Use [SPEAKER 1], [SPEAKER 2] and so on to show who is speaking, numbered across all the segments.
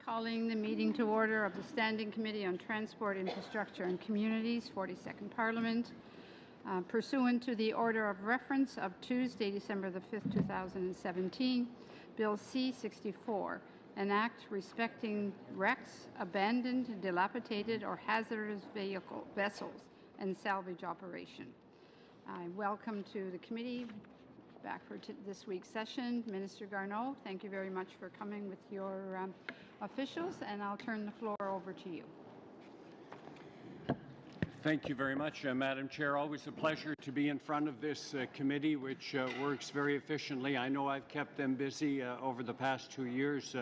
[SPEAKER 1] Calling the meeting to order of the Standing Committee on Transport, Infrastructure and Communities, 42nd Parliament. Pursuant to the order of reference of Tuesday, December the 5th, 2017, Bill C-64, an act respecting wrecks, abandoned, dilapidated, or hazardous vessels and salvage operation. I welcome to the committee back for this week's session. Minister Garneau, thank you very much for coming with your officials, and I'll turn the floor over to you.
[SPEAKER 2] Thank you very much, Madam Chair. Always a pleasure to be in front of this committee, which works very efficiently. I know I've kept them busy over the past 2 years,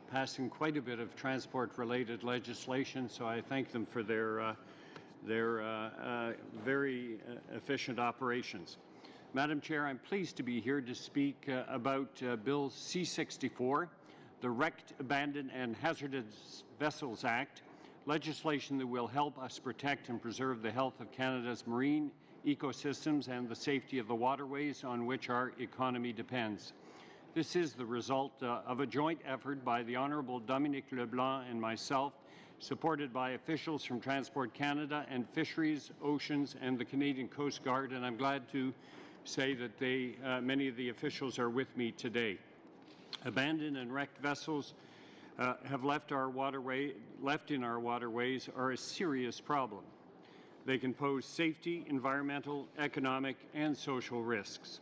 [SPEAKER 2] passing quite a bit of transport-related legislation, so I thank them for their very efficient operations. Madam Chair, I'm pleased to be here to speak about Bill C-64, the Wrecked, Abandoned and Hazardous Vessels Act, legislation that will help us protect and preserve the health of Canada's marine ecosystems and the safety of the waterways on which our economy depends. This is the result of a joint effort by the Honourable Dominique Leblanc and myself, supported by officials from Transport Canada and Fisheries, Oceans and the Canadian Coast Guard, and I'm glad to say that many of the officials are with me today. Abandoned and wrecked vessels have left in our waterways are a serious problem. They can pose safety, environmental, economic, and social risks.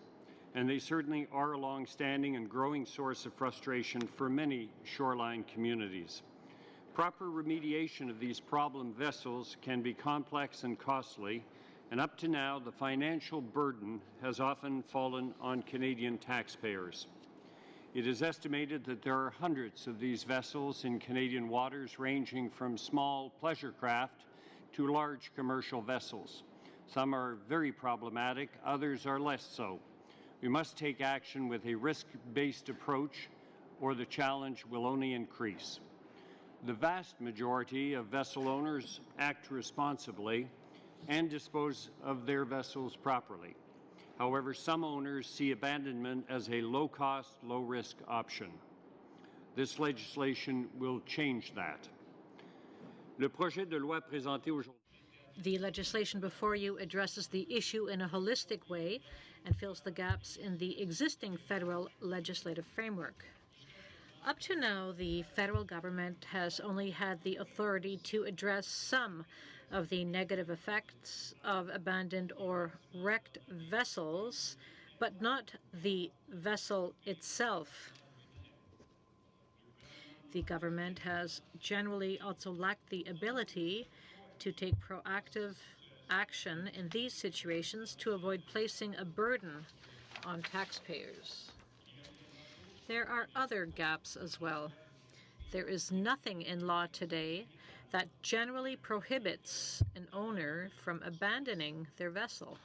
[SPEAKER 2] And they certainly are a long-standing and growing source of frustration for many shoreline communities. Proper remediation of these problem vessels can be complex and costly, and up to now, the financial burden has often fallen on Canadian taxpayers. It is estimated that there are hundreds of these vessels in Canadian waters, ranging from small pleasure craft to large commercial vessels. Some are very problematic, others are less so. We must take action with a risk-based approach, or the challenge will only increase. The vast majority of vessel owners act responsibly and dispose of their vessels properly. However, some owners see abandonment as a low-cost, low-risk option. This legislation will change that. Le projet de loi présenté aujourd'hui.
[SPEAKER 3] The legislation before you addresses the issue in a holistic way and fills the gaps in the existing federal legislative framework. Up to now, the federal government has only had the authority to address some of the negative effects of abandoned or wrecked vessels, but not the vessel itself. The government has generally also lacked the ability to take proactive action in these situations to avoid placing a burden on taxpayers. There are other gaps as well. There is nothing in law today that generally prohibits an owner from abandoning their vessel.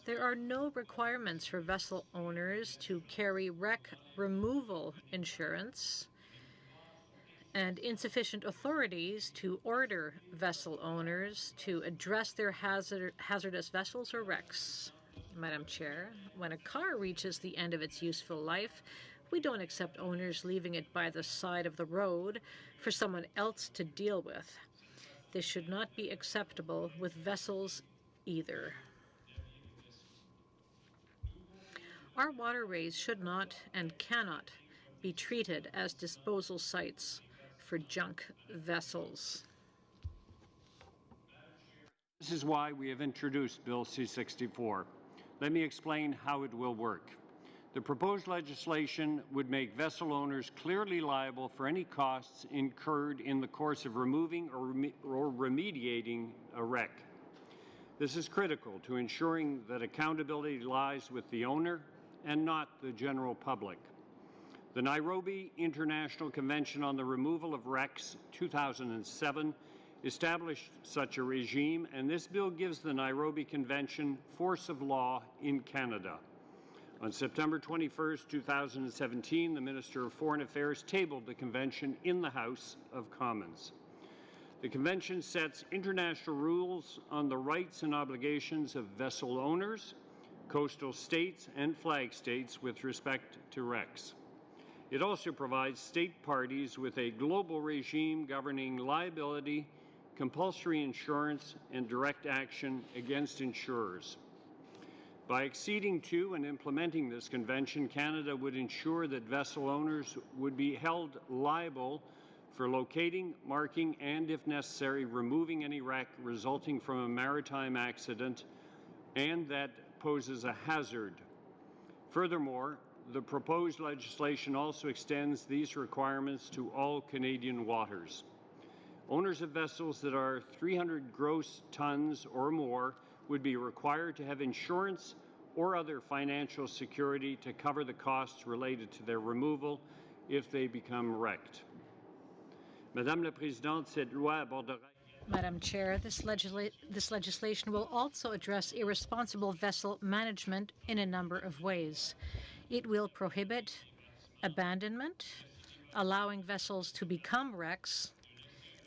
[SPEAKER 3] There are no requirements for vessel owners to carry wreck removal insurance and insufficient authorities to order vessel owners to address their hazardous vessels or wrecks. Madam Chair, when a car reaches the end of its useful life, we don't accept owners leaving it by the side of the road for someone else to deal with. This should not be acceptable with vessels either. Our waterways should not and cannot be treated as disposal sites for junk vessels.
[SPEAKER 2] This is why we have introduced Bill C-64. Let me explain how it will work. The proposed legislation would make vessel owners clearly liable for any costs incurred in the course of removing or remediating a wreck. This is critical to ensuring that accountability lies with the owner and not the general public. The Nairobi International Convention on the Removal of Wrecks, 2007, established such a regime, and this bill gives the Nairobi Convention force of law in Canada. On September 21, 2017, the Minister of Foreign Affairs tabled the convention in the House of Commons. The convention sets international rules on the rights and obligations of vessel owners, coastal states, and flag states with respect to wrecks. It also provides state parties with a global regime governing liability, compulsory insurance, and direct action against insurers. By acceding to and implementing this convention, Canada would ensure that vessel owners would be held liable for locating, marking, and, if necessary, removing any wreck resulting from a maritime accident and that poses a hazard. Furthermore, the proposed legislation also extends these requirements to all Canadian waters. Owners of vessels that are 300 gross tons or more would be required to have insurance or other financial security to cover the costs related to their removal if they become wrecked. Madame la Présidente, cette loi abordera...
[SPEAKER 3] Madam Chair, this legislation will also address irresponsible vessel management in a number of ways. It will prohibit abandonment, allowing vessels to become wrecks,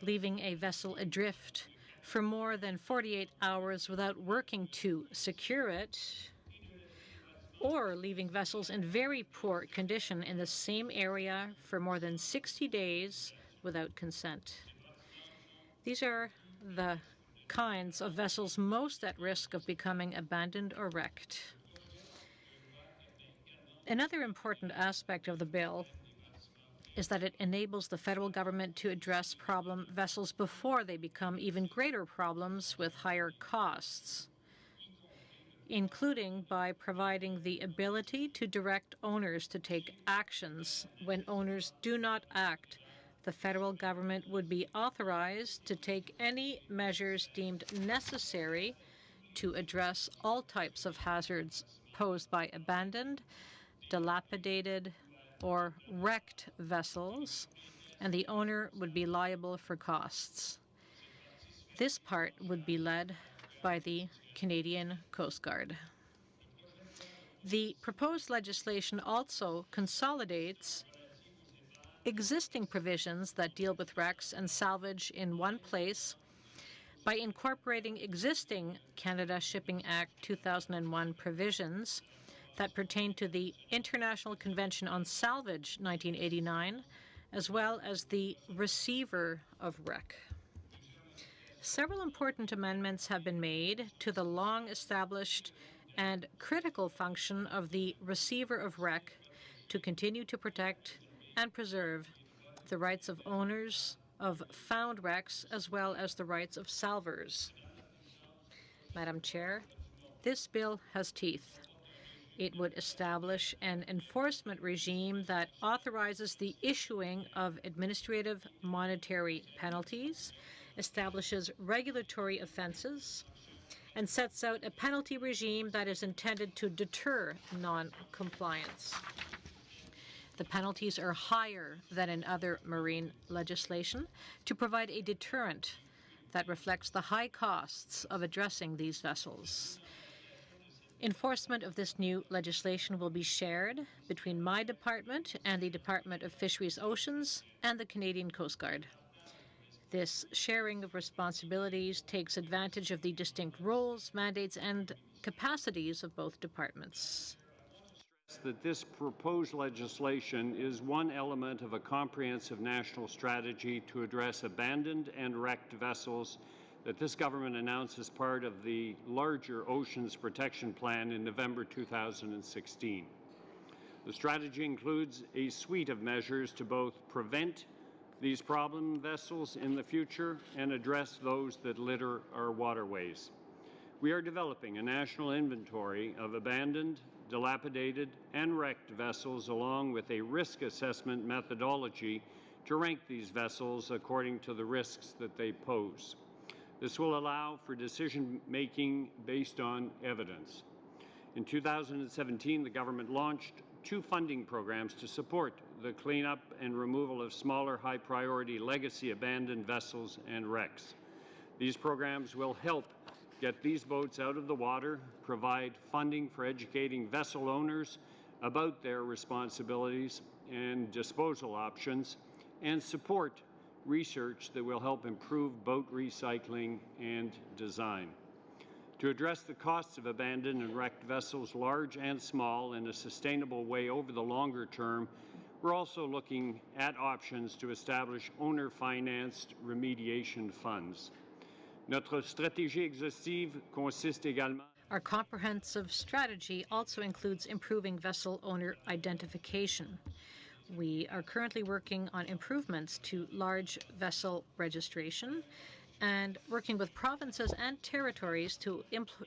[SPEAKER 3] leaving a vessel adrift for more than 48 hours without working to secure it, or leaving vessels in very poor condition in the same area for more than 60 days without consent. These are the kinds of vessels most at risk of becoming abandoned or wrecked. Another important aspect of the bill is that it enables the federal government to address problem vessels before they become even greater problems with higher costs, including by providing the ability to direct owners to take actions. When owners do not act, the federal government would be authorized to take any measures deemed necessary to address all types of hazards posed by abandoned, dilapidated, or wrecked vessels, and the owner would be liable for costs. This part would be led by the Canadian Coast Guard. The proposed legislation also consolidates existing provisions that deal with wrecks and salvage in one place by incorporating existing Canada Shipping Act 2001 provisions that pertain to the International Convention on Salvage 1989, as well as the receiver of wreck. Several important amendments have been made to the long-established and critical function of the receiver of wreck to continue to protect and preserve the rights of owners of found wrecks as well as the rights of salvers. Madam Chair, this bill has teeth. It would establish an enforcement regime that authorizes the issuing of administrative monetary penalties, establishes regulatory offenses, and sets out a penalty regime that is intended to deter non-compliance. The penalties are higher than in other marine legislation to provide a deterrent that reflects the high costs of addressing these vessels. Enforcement of this new legislation will be shared between my department and the Department of Fisheries, Oceans and the Canadian Coast Guard. This sharing of responsibilities takes advantage of the distinct roles, mandates, and capacities of both departments.
[SPEAKER 2] That this proposed legislation is one element of a comprehensive national strategy to address abandoned and wrecked vessels that this government announced as part of the larger Oceans Protection Plan in November 2016. The strategy includes a suite of measures to both prevent these problem vessels in the future and address those that litter our waterways. We are developing a national inventory of abandoned, dilapidated, and wrecked vessels along with a risk assessment methodology to rank these vessels according to the risks that they pose. This will allow for decision-making based on evidence. In 2017, the government launched 2 funding programs to support the cleanup and removal of smaller, high-priority legacy abandoned vessels and wrecks. These programs will help get these boats out of the water, provide funding for educating vessel owners about their responsibilities and disposal options, and support research that will help improve boat recycling and design. To address the costs of abandoned and wrecked vessels, large and small, in a sustainable way over the longer term, We're also looking at options to establish owner-financed remediation funds. Notre stratégie exhaustive consiste également.
[SPEAKER 3] Our comprehensive strategy also includes improving vessel owner identification. We are currently working on improvements to large vessel registration and working with provinces and territories to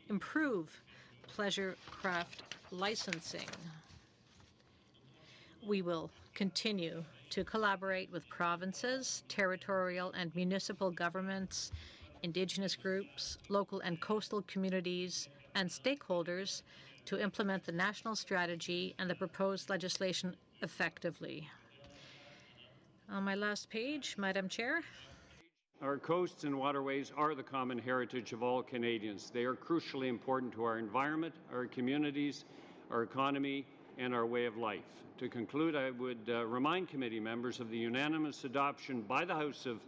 [SPEAKER 3] improve pleasure craft licensing. We will continue to collaborate with provinces, territorial and municipal governments, Indigenous groups, local and coastal communities, and stakeholders to implement the national strategy and the proposed legislation effectively. On my last page, Madam Chair.
[SPEAKER 2] Our coasts and waterways are the common heritage of all Canadians. They are crucially important to our environment, our communities, our economy, and our way of life. To conclude, I would remind committee members of the unanimous adoption by the House of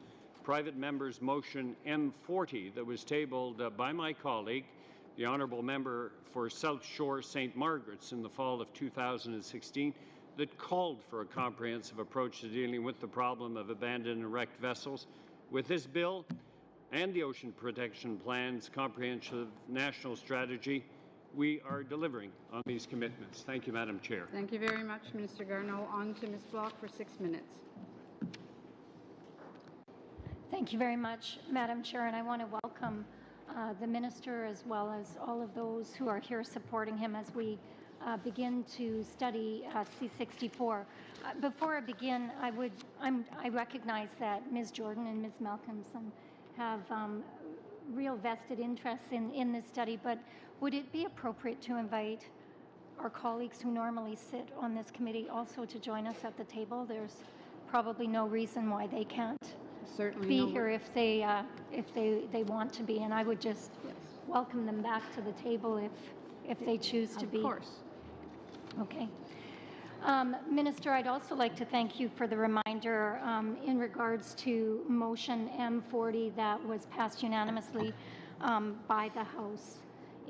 [SPEAKER 2] Private Members Motion M40 that was tabled by my colleague, the Honourable Member for South Shore St. Margaret's in the fall of 2016, that called for a comprehensive approach to dealing with the problem of abandoned and wrecked vessels. With this bill and the Ocean Protection Plan's comprehensive national strategy, we are delivering on these commitments. Thank you, Madam Chair.
[SPEAKER 1] Thank you very much, Minister Garneau. On to Ms. Block for 6 minutes.
[SPEAKER 4] Thank you very much, Madam Chair, and I want to welcome the Minister as well as all of those who are here supporting him as we begin to study C-64. Before I begin, I recognize that Ms. Jordan and Ms. Malcolmson have real vested interests in this study, but would it be appropriate to invite our colleagues who normally sit on this committee also to join us at the table? There's probably no reason why they can't be here if they want to be, and I would just welcome them back to the table if they choose to be.
[SPEAKER 1] Of course.
[SPEAKER 4] Okay. Minister, I'd also like to thank you for the reminder in regards to motion M40 that was passed unanimously by the House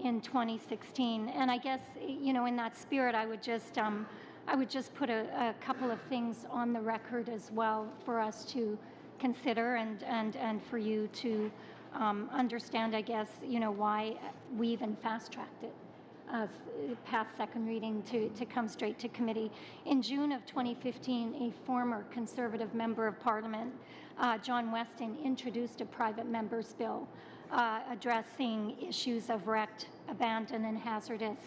[SPEAKER 4] in 2016. And I guess, you know, in that spirit, I would just put a couple of things on the record as well for us to consider and for you to understand, I guess, you know, why we even fast-tracked it past second reading to come straight to committee. In June of 2015, a former Conservative Member of Parliament, John Weston, introduced a private member's bill addressing issues of wrecked, abandoned, and hazardous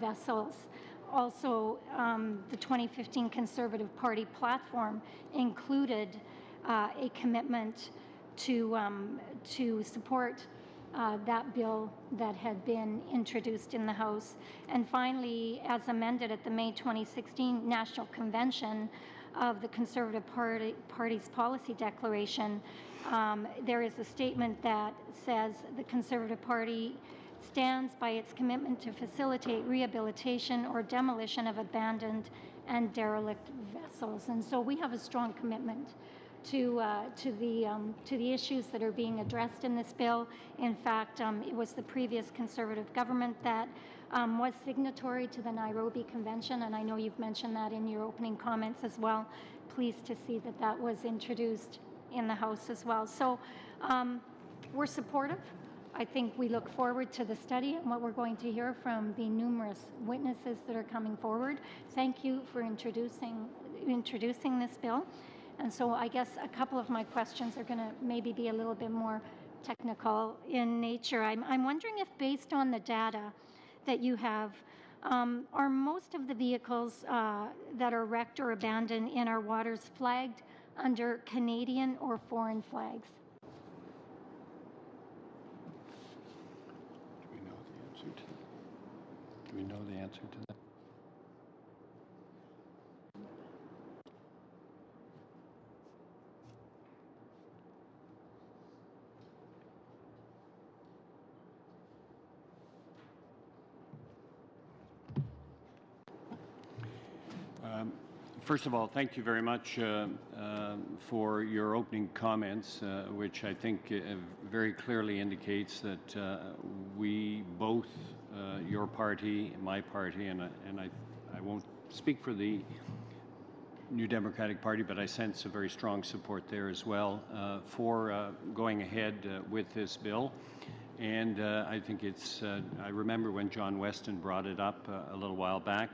[SPEAKER 4] vessels. Also, the 2015 Conservative Party platform included a commitment to support that bill that had been introduced in the House. And finally, as amended at the May 2016 National Convention of the Conservative Party's policy declaration, there is a statement that says the Conservative Party stands by its commitment to facilitate rehabilitation or demolition of abandoned and derelict vessels. And so we have a strong commitment to the issues that are being addressed in this bill. In fact, it was the previous Conservative government that was signatory to the Nairobi Convention, and I know you've mentioned that in your opening comments as well. Pleased to see that that was introduced in the House as well. So we're supportive. I think we look forward to the study and what we're going to hear from the numerous witnesses that are coming forward. Thank you for introducing this bill. And so I guess a couple of my questions are going to maybe be a little bit more technical in nature. I'm wondering if, based on the data that you have, are most of the vehicles that are wrecked or abandoned in our waters flagged under Canadian or foreign flags?
[SPEAKER 2] Do we know the answer to that? First of all, thank you very much for your opening comments, which I think very clearly indicates that we both, your party, my party, and I won't speak for the New Democratic Party, but I sense a very strong support there as well for going ahead with this bill. And I think it's, I remember when John Weston brought it up a little while back.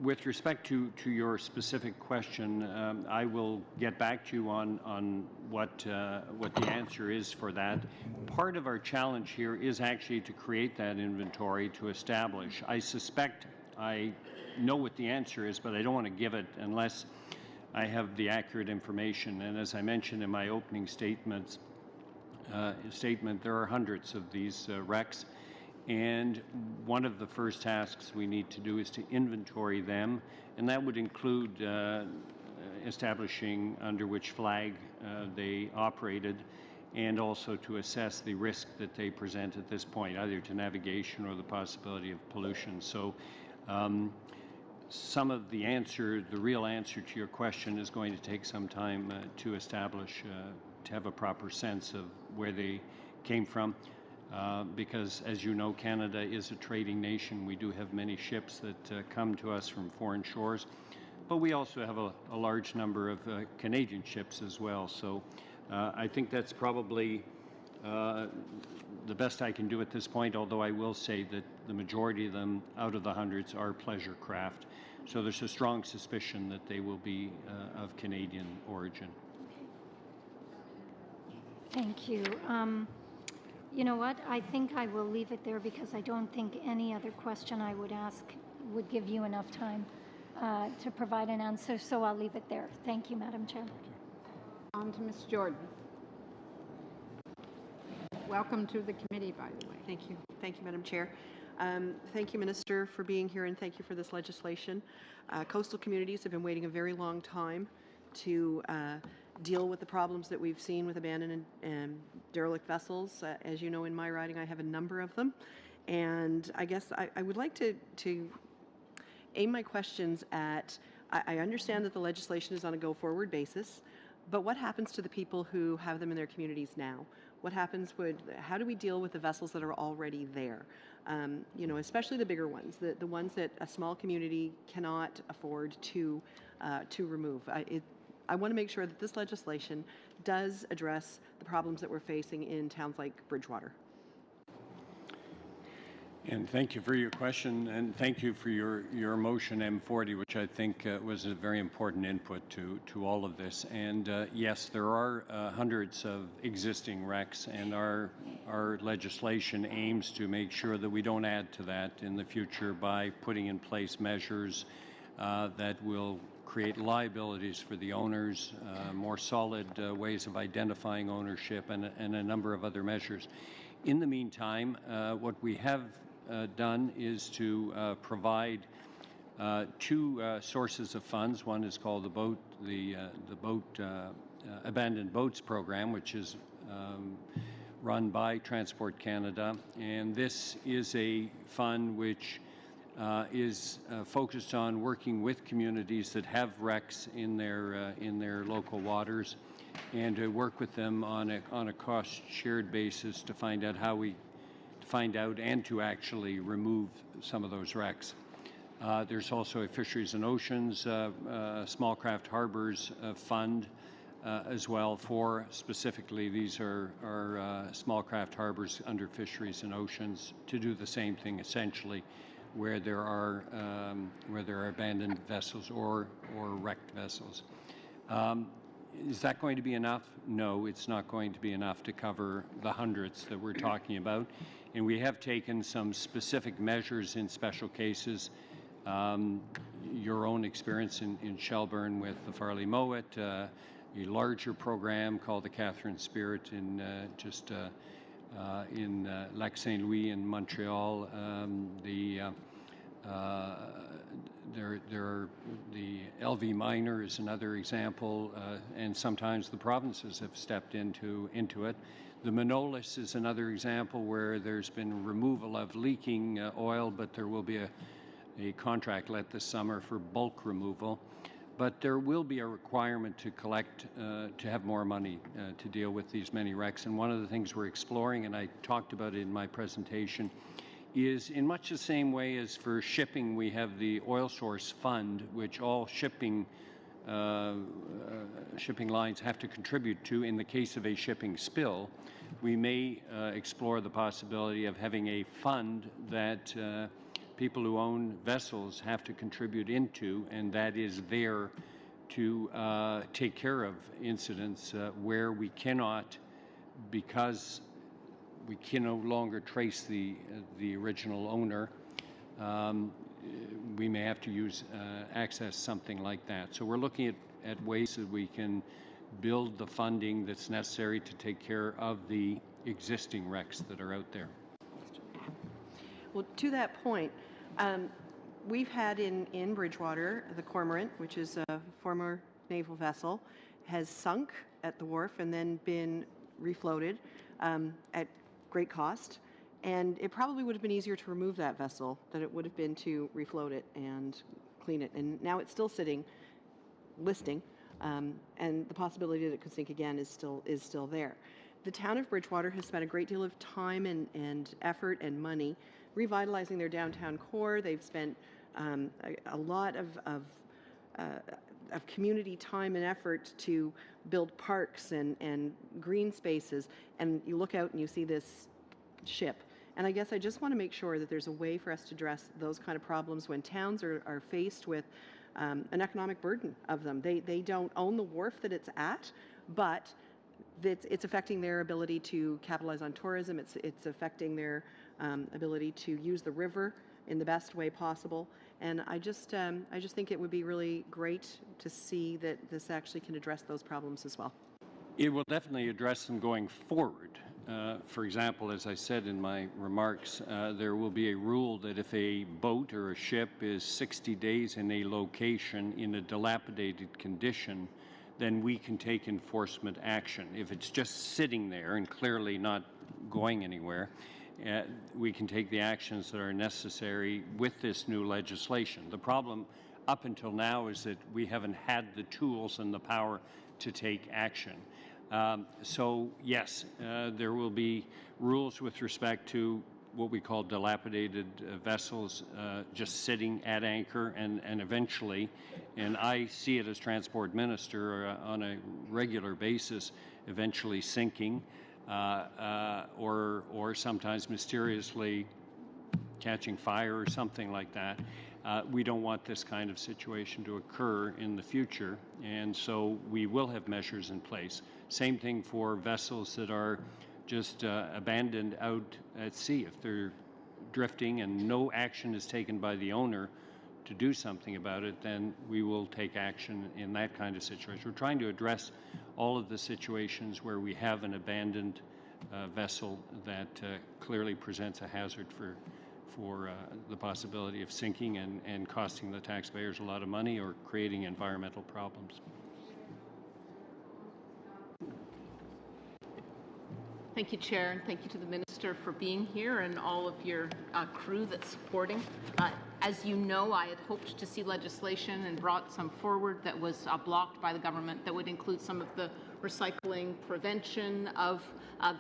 [SPEAKER 2] With respect to your specific question, I will get back to you on what the answer is for that. Part of our challenge here is actually to create that inventory to establish. I suspect I know what the answer is, but I don't want to give it unless I have the accurate information. And as I mentioned in my opening statement, there are hundreds of these wrecks. And one of the first tasks we need to do is to inventory them, and that would include establishing under which flag they operated, and also to assess the risk that they present at this point, either to navigation or the possibility of pollution. So some of the answer, the real answer to your question, is going to take some time to establish, to have a proper sense of where they came from. Because, as you know, Canada is a trading nation. We do have many ships that come to us from foreign shores, but we also have a large number of Canadian ships as well. So I think that's probably the best I can do at this point, although I will say that the majority of them, out of the hundreds, are pleasure craft. So there's a strong suspicion that they will be of Canadian origin.
[SPEAKER 4] Thank you. You know what? I think I will leave it there because I don't think any other question I would ask would give you enough time to provide an answer, so I'll leave it there. Thank you, Madam Chair.
[SPEAKER 1] On to Ms. Jordan. Welcome to the committee, by the way.
[SPEAKER 5] Thank you. Thank you, Madam Chair. Thank you, Minister, for being here, and thank you for this legislation. Coastal communities have been waiting a very long time to deal with the problems that we've seen with abandoned and derelict vessels. As you know, in my riding, I have a number of them. And I guess I would like to aim my questions at, I understand that the legislation is on a go-forward basis, but what happens to the people who have them in their communities now? What happens how do we deal with the vessels that are already there? You know, especially the bigger ones, the ones that a small community cannot afford to remove. I want to make sure that this legislation does address the problems that we're facing in towns like Bridgewater.
[SPEAKER 2] And thank you for your question, and thank you for your motion M40, which I think was a very important input to all of this. And yes, there are hundreds of existing wrecks, and our legislation aims to make sure that we don't add to that in the future by putting in place measures that will create liabilities for the owners, more solid ways of identifying ownership, and a number of other measures. In the meantime, what we have done is to provide two sources of funds. One is called the Abandoned Boats Program, which is run by Transport Canada, and this is a fund which is focused on working with communities that have wrecks in their local waters, and to work with them on a cost-shared basis to find out and to actually remove some of those wrecks. There's also a Fisheries and Oceans Small Craft Harbors Fund as well for specifically these are small craft harbors under Fisheries and Oceans to do the same thing essentially, where there are abandoned vessels or wrecked vessels. Is that going to be enough? No, it's not going to be enough to cover the hundreds that we're talking about. And we have taken some specific measures in special cases. Your own experience in Shelburne with the Farley Mowat, a larger program called the Catherine Spirit in Lac Saint Louis in Montreal. The LV Minor is another example, and sometimes the provinces have stepped into it. The Manolis is another example where there's been removal of leaking oil, but there will be a contract let this summer for bulk removal. But there will be a requirement to collect, to have more money to deal with these many wrecks. And one of the things we're exploring, and I talked about it in my presentation, is in much the same way as for shipping we have the oil source fund, which all shipping lines have to contribute to. In the case of a shipping spill, we may explore the possibility of having a fund that people who own vessels have to contribute into, and that is there to take care of incidents where we cannot, because we can no longer trace the original owner. We may have to access something like that. So we're looking at ways that we can build the funding that's necessary to take care of the existing wrecks that are out there.
[SPEAKER 5] Well, to that point, we've had in Bridgewater, the Cormorant, which is a former naval vessel, has sunk at the wharf and then been refloated at great cost. And it probably would have been easier to remove that vessel than it would have been to refloat it and clean it. And now it's still sitting, listing, and the possibility that it could sink again is still there. The town of Bridgewater has spent a great deal of time and effort and money revitalizing their downtown core. They've spent a lot of community time and effort to build parks and green spaces. And you look out and you see this ship. And I guess I just want to make sure that there's a way for us to address those kind of problems when towns are faced with an economic burden of them. They don't own the wharf that it's at, but it's affecting their ability to capitalize on tourism. It's affecting their ability to use the river in the best way possible. And I just think it would be really great to see that this actually can address those problems as well.
[SPEAKER 2] It will definitely address them going forward. For example, as I said in my remarks, there will be a rule that if a boat or a ship is 60 days in a location in a dilapidated condition, then we can take enforcement action. If it's just sitting there and clearly not going anywhere, we can take the actions that are necessary with this new legislation. The problem up until now is that we haven't had the tools and the power to take action. So yes, there will be rules with respect to what we call dilapidated vessels just sitting at anchor and eventually, and I see it as transport minister on a regular basis, eventually sinking or sometimes mysteriously catching fire or something like that. We don't want this kind of situation to occur in the future, and so we will have measures in place. Same thing for vessels that are just abandoned out at sea. If they're drifting and no action is taken by the owner to do something about it, then we will take action in that kind of situation. We're trying to address all of the situations where we have an abandoned vessel that clearly presents a hazard for the possibility of sinking and costing the taxpayers a lot of money or creating environmental problems.
[SPEAKER 6] Thank you, Chair, and thank you to the Minister for being here and all of your crew that's supporting. As you know, I had hoped to see legislation and brought some forward that was blocked by the government that would include some of the recycling prevention of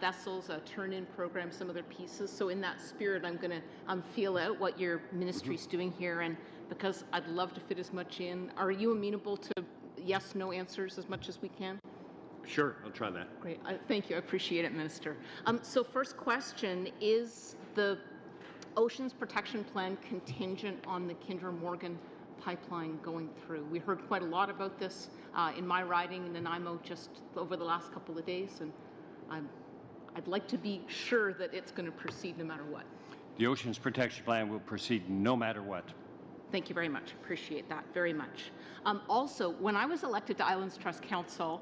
[SPEAKER 6] vessels, a turn-in program, some other pieces. So in that spirit, I'm going to feel out what your ministry is doing here, and because I'd love to fit as much in. Are you amenable to yes, no answers as much as we can?
[SPEAKER 2] Sure, I'll try that.
[SPEAKER 6] Great. Thank you. I appreciate it, Minister. So first question, is the Oceans Protection Plan contingent on the Kinder Morgan pipeline going through? We heard quite a lot about this in my riding in Nanaimo just over the last couple of days, and I'd like to be sure that it's going to proceed no matter what.
[SPEAKER 2] The Oceans Protection Plan will proceed no matter what.
[SPEAKER 6] Thank you very much. Appreciate that very much. Also, when I was elected to Islands Trust Council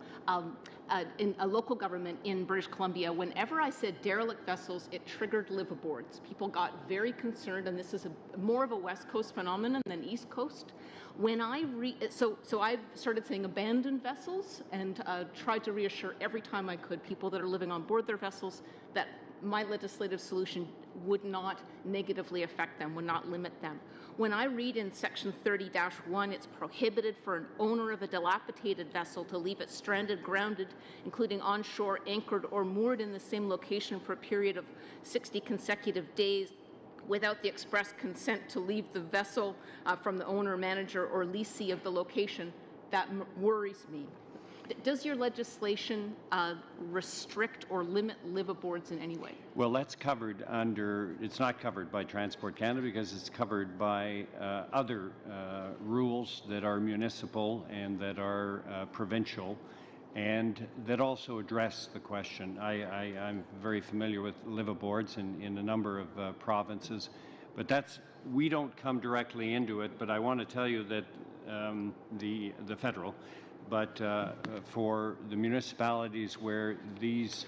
[SPEAKER 6] in a local government in British Columbia, whenever I said derelict vessels, it triggered liveaboards. People got very concerned, and this is more of a West Coast phenomenon than East Coast. When I so I started saying abandoned vessels and tried to reassure every time I could people that are living on board their vessels that my legislative solution would not negatively affect them, would not limit them. When I read in Section 30-1, it's prohibited for an owner of a dilapidated vessel to leave it stranded, grounded, including onshore, anchored, or moored in the same location for a period of 60 consecutive days, without the express consent to leave the vessel from the owner, manager, or leasee of the location. That worries me. Does your legislation restrict or limit liveaboards in any way?
[SPEAKER 2] Well, that's covered under, it's not covered by Transport Canada because it's covered by other rules that are municipal and that are provincial and that also address the question. I'm very familiar with liveaboards in a number of provinces, but we don't come directly into it, but I want to tell you that the federal, but for the municipalities where these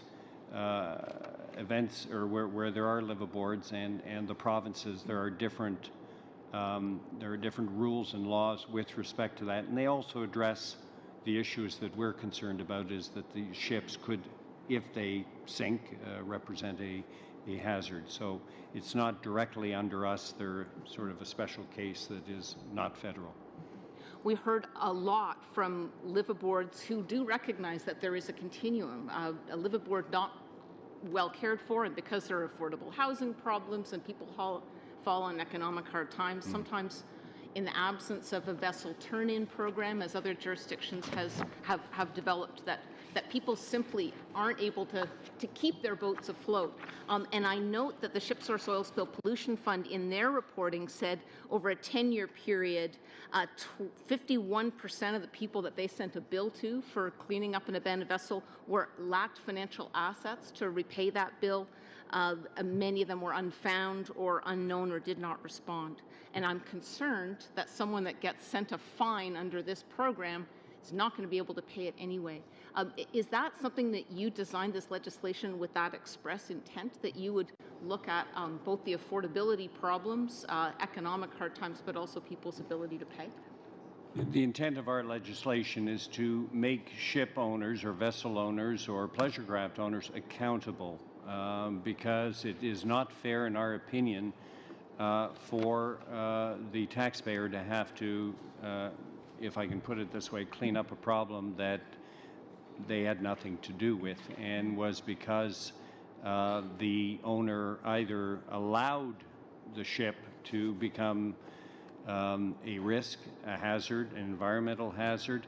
[SPEAKER 2] events or where there are liveaboards and the provinces, there are different rules and laws with respect to that, and they also address the issues that we're concerned about is that the ships could, if they sink, represent a hazard. So it's not directly under us. They're sort of a special case that is not federal.
[SPEAKER 6] We heard a lot from liveaboards who do recognize that there is a continuum. A liveaboard not well cared for, and because there are affordable housing problems and people fall on economic hard times, sometimes in the absence of a vessel turn-in program, as other jurisdictions have developed, that people simply aren't able to keep their boats afloat. And I note that the Ship Source Oil Spill Pollution Fund in their reporting said over a 10-year period, 51% of the people that they sent a bill to for cleaning up an abandoned vessel lacked financial assets to repay that bill. Many of them were unfound or unknown or did not respond. And I'm concerned that someone that gets sent a fine under this program is not going to be able to pay it anyway. Is that something that you designed this legislation with that express intent, that you would look at both the affordability problems, economic hard times, but also people's ability to pay?
[SPEAKER 2] The intent of our legislation is to make ship owners or vessel owners or pleasure craft owners accountable because it is not fair, in our opinion, for the taxpayer to have to, if I can put it this way, clean up a problem that they had nothing to do with, and was because the owner either allowed the ship to become a risk, a hazard, an environmental hazard,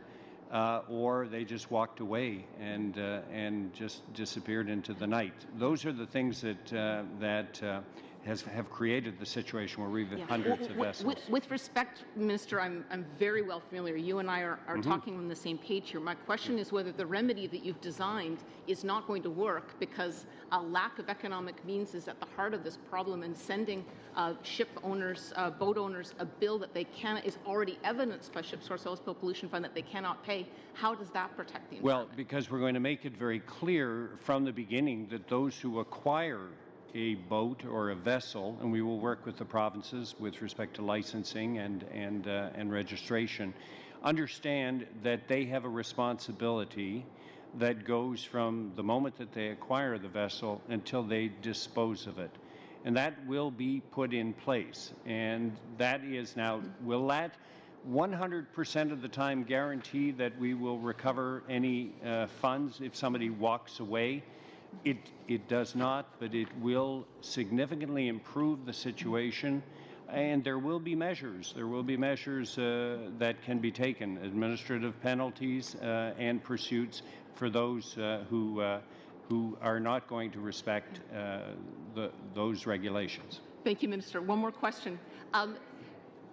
[SPEAKER 2] or they just walked away and just disappeared into the night. Those are the things that have created the situation where we've hundreds of vessels.
[SPEAKER 6] With respect, Minister, I'm very well familiar. You and I are talking on the same page here. My question is whether the remedy that you've designed is not going to work because a lack of economic means is at the heart of this problem, and sending ship owners, boat owners, a bill that they cannot, is already evidenced by Ship Source Oil Spill Pollution Fund that they cannot pay. How does that protect the environment?
[SPEAKER 2] Well, because we're going to make it very clear from the beginning that those who acquire a boat or a vessel, and we will work with the provinces with respect to licensing and registration, understand that they have a responsibility that goes from the moment that they acquire the vessel until they dispose of it. And that will be put in place. And that is now, will that 100% of the time guarantee that we will recover any funds if somebody walks away? It does not, but it will significantly improve the situation, and there will be measures. There will be measures that can be taken, administrative penalties and pursuits for those who are not going to respect those regulations.
[SPEAKER 6] Thank you, Minister. One more question.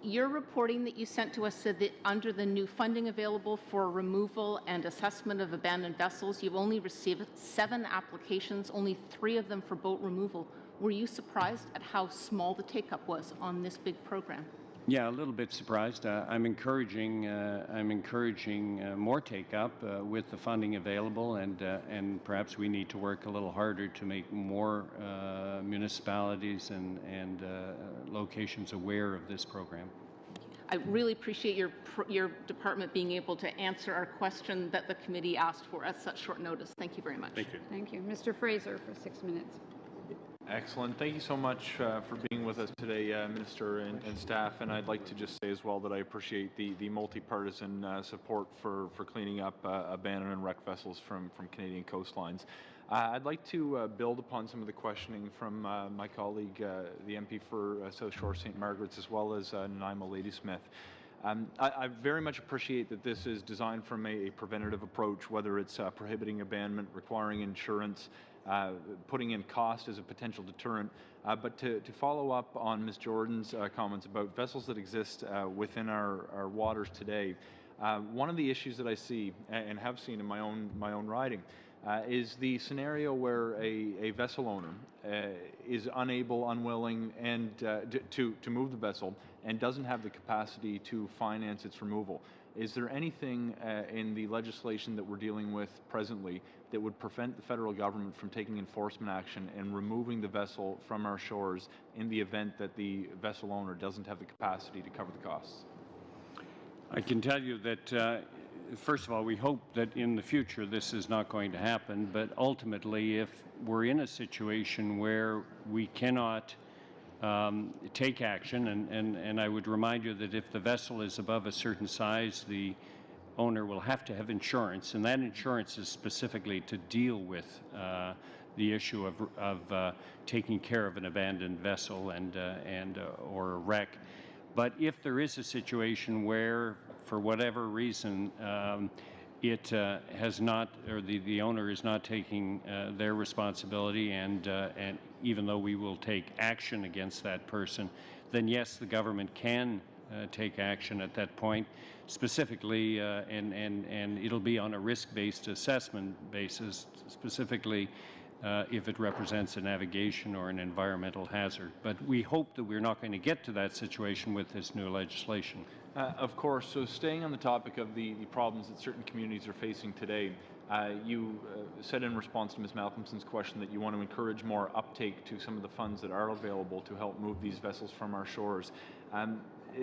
[SPEAKER 6] Your reporting that you sent to us said that under the new funding available for removal and assessment of abandoned vessels, you've only received 7 applications, only 3 of them for boat removal. Were you surprised at how small the take-up was on this big program?
[SPEAKER 2] Yeah, a little bit surprised. I'm encouraging more take-up with the funding available, and perhaps we need to work a little harder to make more municipalities and locations aware of this program.
[SPEAKER 6] I really appreciate your department being able to answer our question that the committee asked for at such short notice. Thank you very much.
[SPEAKER 2] Thank you.
[SPEAKER 1] Thank you. Mr. Fraser for 6 minutes.
[SPEAKER 7] Excellent. Thank you so much for being with us today, Minister and staff. And I'd like to just say as well that I appreciate the multi-partisan support for cleaning up abandoned and wrecked vessels from Canadian coastlines. I'd like to build upon some of the questioning from my colleague, the MP for South Shore St. Margaret's, as well as Nanaimo Ladysmith. I very much appreciate that this is designed from a preventative approach, whether it's prohibiting abandonment, requiring insurance, putting in cost as a potential deterrent. But to follow up on Ms. Jordan's comments about vessels that exist within our waters today, one of the issues that I see and have seen in my own riding is the scenario where a vessel owner is unable, unwilling, and to move the vessel and doesn't have the capacity to finance its removal. Is there anything in the legislation that we're dealing with presently that would prevent the federal government from taking enforcement action and removing the vessel from our shores in the event that the vessel owner doesn't have the capacity to cover the costs?
[SPEAKER 2] I can tell you that, first of all, we hope that in the future this is not going to happen, but ultimately if we're in a situation where we cannot take action, and I would remind you that if the vessel is above a certain size, the owner will have to have insurance, and that insurance is specifically to deal with the issue of taking care of an abandoned vessel or a wreck. But if there is a situation where, for whatever reason, it has not, or the owner is not taking their responsibility, and even though we will take action against that person, then yes, the government can take action at that point, specifically, and it'll be on a risk-based assessment basis, specifically if it represents a navigation or an environmental hazard. But we hope that we're not going to get to that situation with this new legislation.
[SPEAKER 7] Of course. So staying on the topic of the problems that certain communities are facing today, you said in response to Ms. Malcolmson's question that you want to encourage more uptake to some of the funds that are available to help move these vessels from our shores.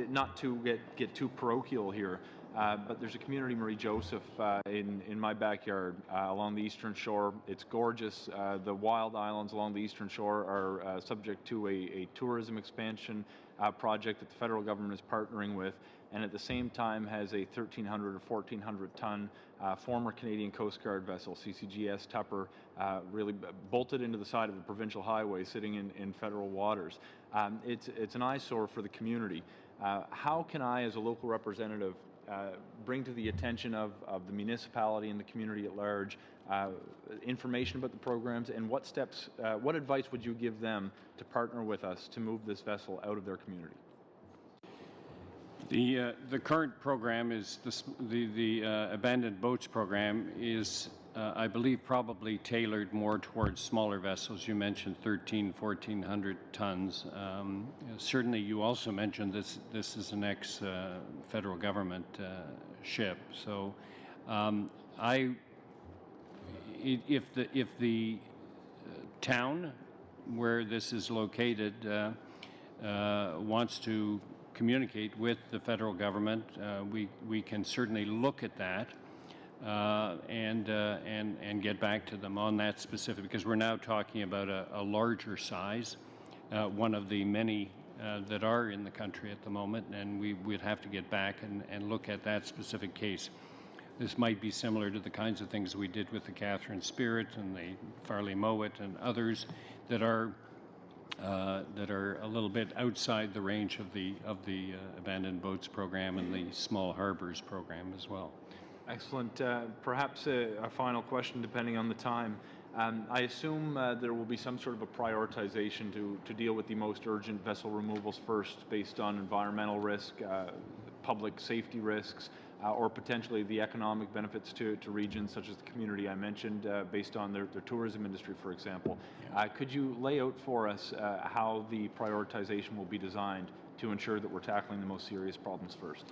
[SPEAKER 7] Not to get too parochial here, but there's a community, Marie Joseph, in my backyard along the eastern shore. It's gorgeous. The wild islands along the eastern shore are subject to a tourism expansion project that the federal government is partnering with, and at the same time has a 1,300 or 1,400 ton former Canadian Coast Guard vessel, CCGS Tupper, really bolted into the side of a provincial highway sitting in federal waters. It's an eyesore for the community. How can I, as a local representative, bring to the attention of the municipality and the community at large information about the programs, and what steps, what advice would you give them to partner with us to move this vessel out of their community?
[SPEAKER 2] The current program is the abandoned boats program is, I believe, probably tailored more towards smaller vessels. You mentioned 1,400 tons. Certainly, you also mentioned this is an ex-federal government ship. So, if the town where this is located wants to communicate with the federal government, we can certainly look at that and get back to them on that specific, because we're now talking about a larger size, one of the many that are in the country at the moment, and we'd have to get back and look at that specific case. This might be similar to the kinds of things we did with the Catherine Spirit and the Farley Mowat and others that are a little bit outside the range of the abandoned boats program and the small harbors program as well.
[SPEAKER 7] Excellent. Perhaps a final question, depending on the time. I assume there will be some sort of a prioritization to deal with the most urgent vessel removals first, based on environmental risk, public safety risks, or potentially the economic benefits to regions such as the community I mentioned, based on their tourism industry, for example. Yeah. Could you lay out for us how the prioritization will be designed to ensure that we're tackling the most serious problems first?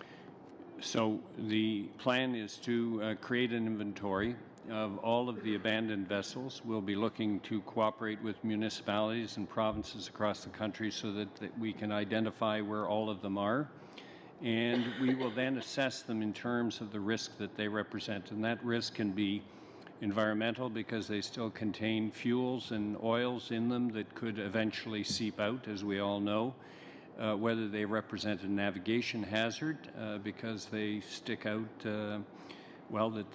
[SPEAKER 2] So the plan is to create an inventory of all of the abandoned vessels. We'll be looking to cooperate with municipalities and provinces across the country so that we can identify where all of them are. And we will then assess them in terms of the risk that they represent. And that risk can be environmental, because they still contain fuels and oils in them that could eventually seep out, as we all know. Whether they represent a navigation hazard, because they stick out well, that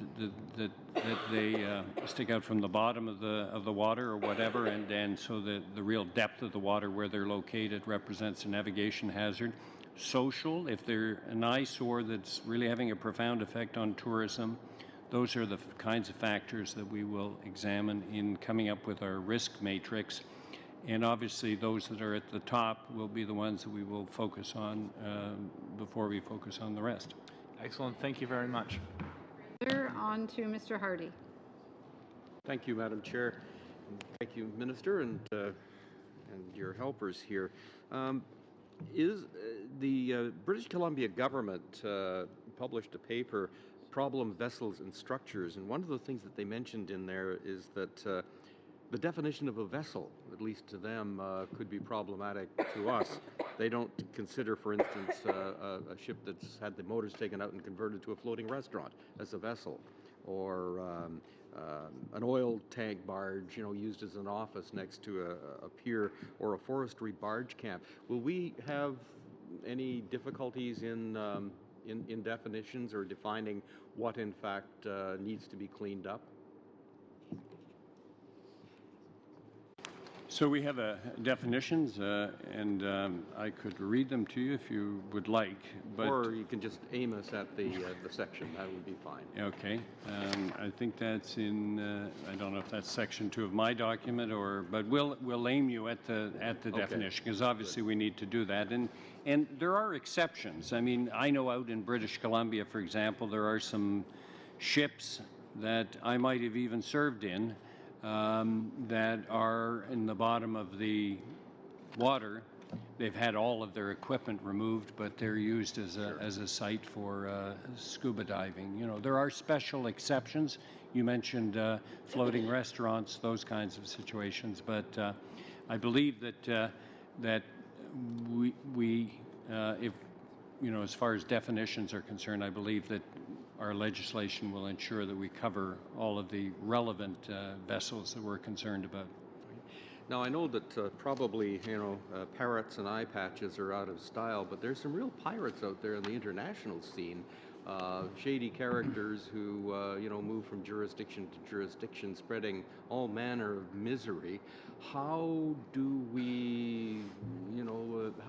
[SPEAKER 2] they stick out from the bottom of the water or whatever, and so the real depth of the water where they're located represents a navigation hazard. Social, if they're an eyesore that's really having a profound effect on tourism, those are the kinds of factors that we will examine in coming up with our risk matrix. And obviously, those that are at the top will be the ones that we will focus on before we focus on the rest.
[SPEAKER 7] Excellent. Thank you very much.
[SPEAKER 1] On to Mr. Hardy.
[SPEAKER 8] Thank you, Madam Chair. Thank you, Minister, and your helpers here. The British Columbia government published a paper, Problem Vessels and Structures, and one of the things that they mentioned in there is that the definition of a vessel, at least to them, could be problematic to us. They don't consider, for instance, a ship that's had the motors taken out and converted to a floating restaurant as a vessel, or an oil tank barge, used as an office next to a pier, or a forestry barge camp. Will we have any difficulties in definitions or defining what, in fact, needs to be cleaned up?
[SPEAKER 2] So we have definitions, and I could read them to you if you would like. But
[SPEAKER 8] or you can just aim us at the section. That would be fine.
[SPEAKER 2] Okay. I think that's in. I don't know if that's section 2 of my document, but we'll aim you at the definition, because obviously we need to do that. And there are exceptions. I mean, I know out in British Columbia, for example, there are some ships that I might have even served in. That are in the bottom of the water. They've had all of their equipment removed, but they're used as a site for scuba diving. There are special exceptions. You mentioned floating restaurants, those kinds of situations. But I believe that we if as far as definitions are concerned, I believe that our legislation will ensure that we cover all of the relevant vessels that we're concerned about.
[SPEAKER 8] Now, I know that probably, parrots and eye patches are out of style, but there's some real pirates out there in the international scene, shady characters who, move from jurisdiction to jurisdiction, spreading all manner of misery. How do we,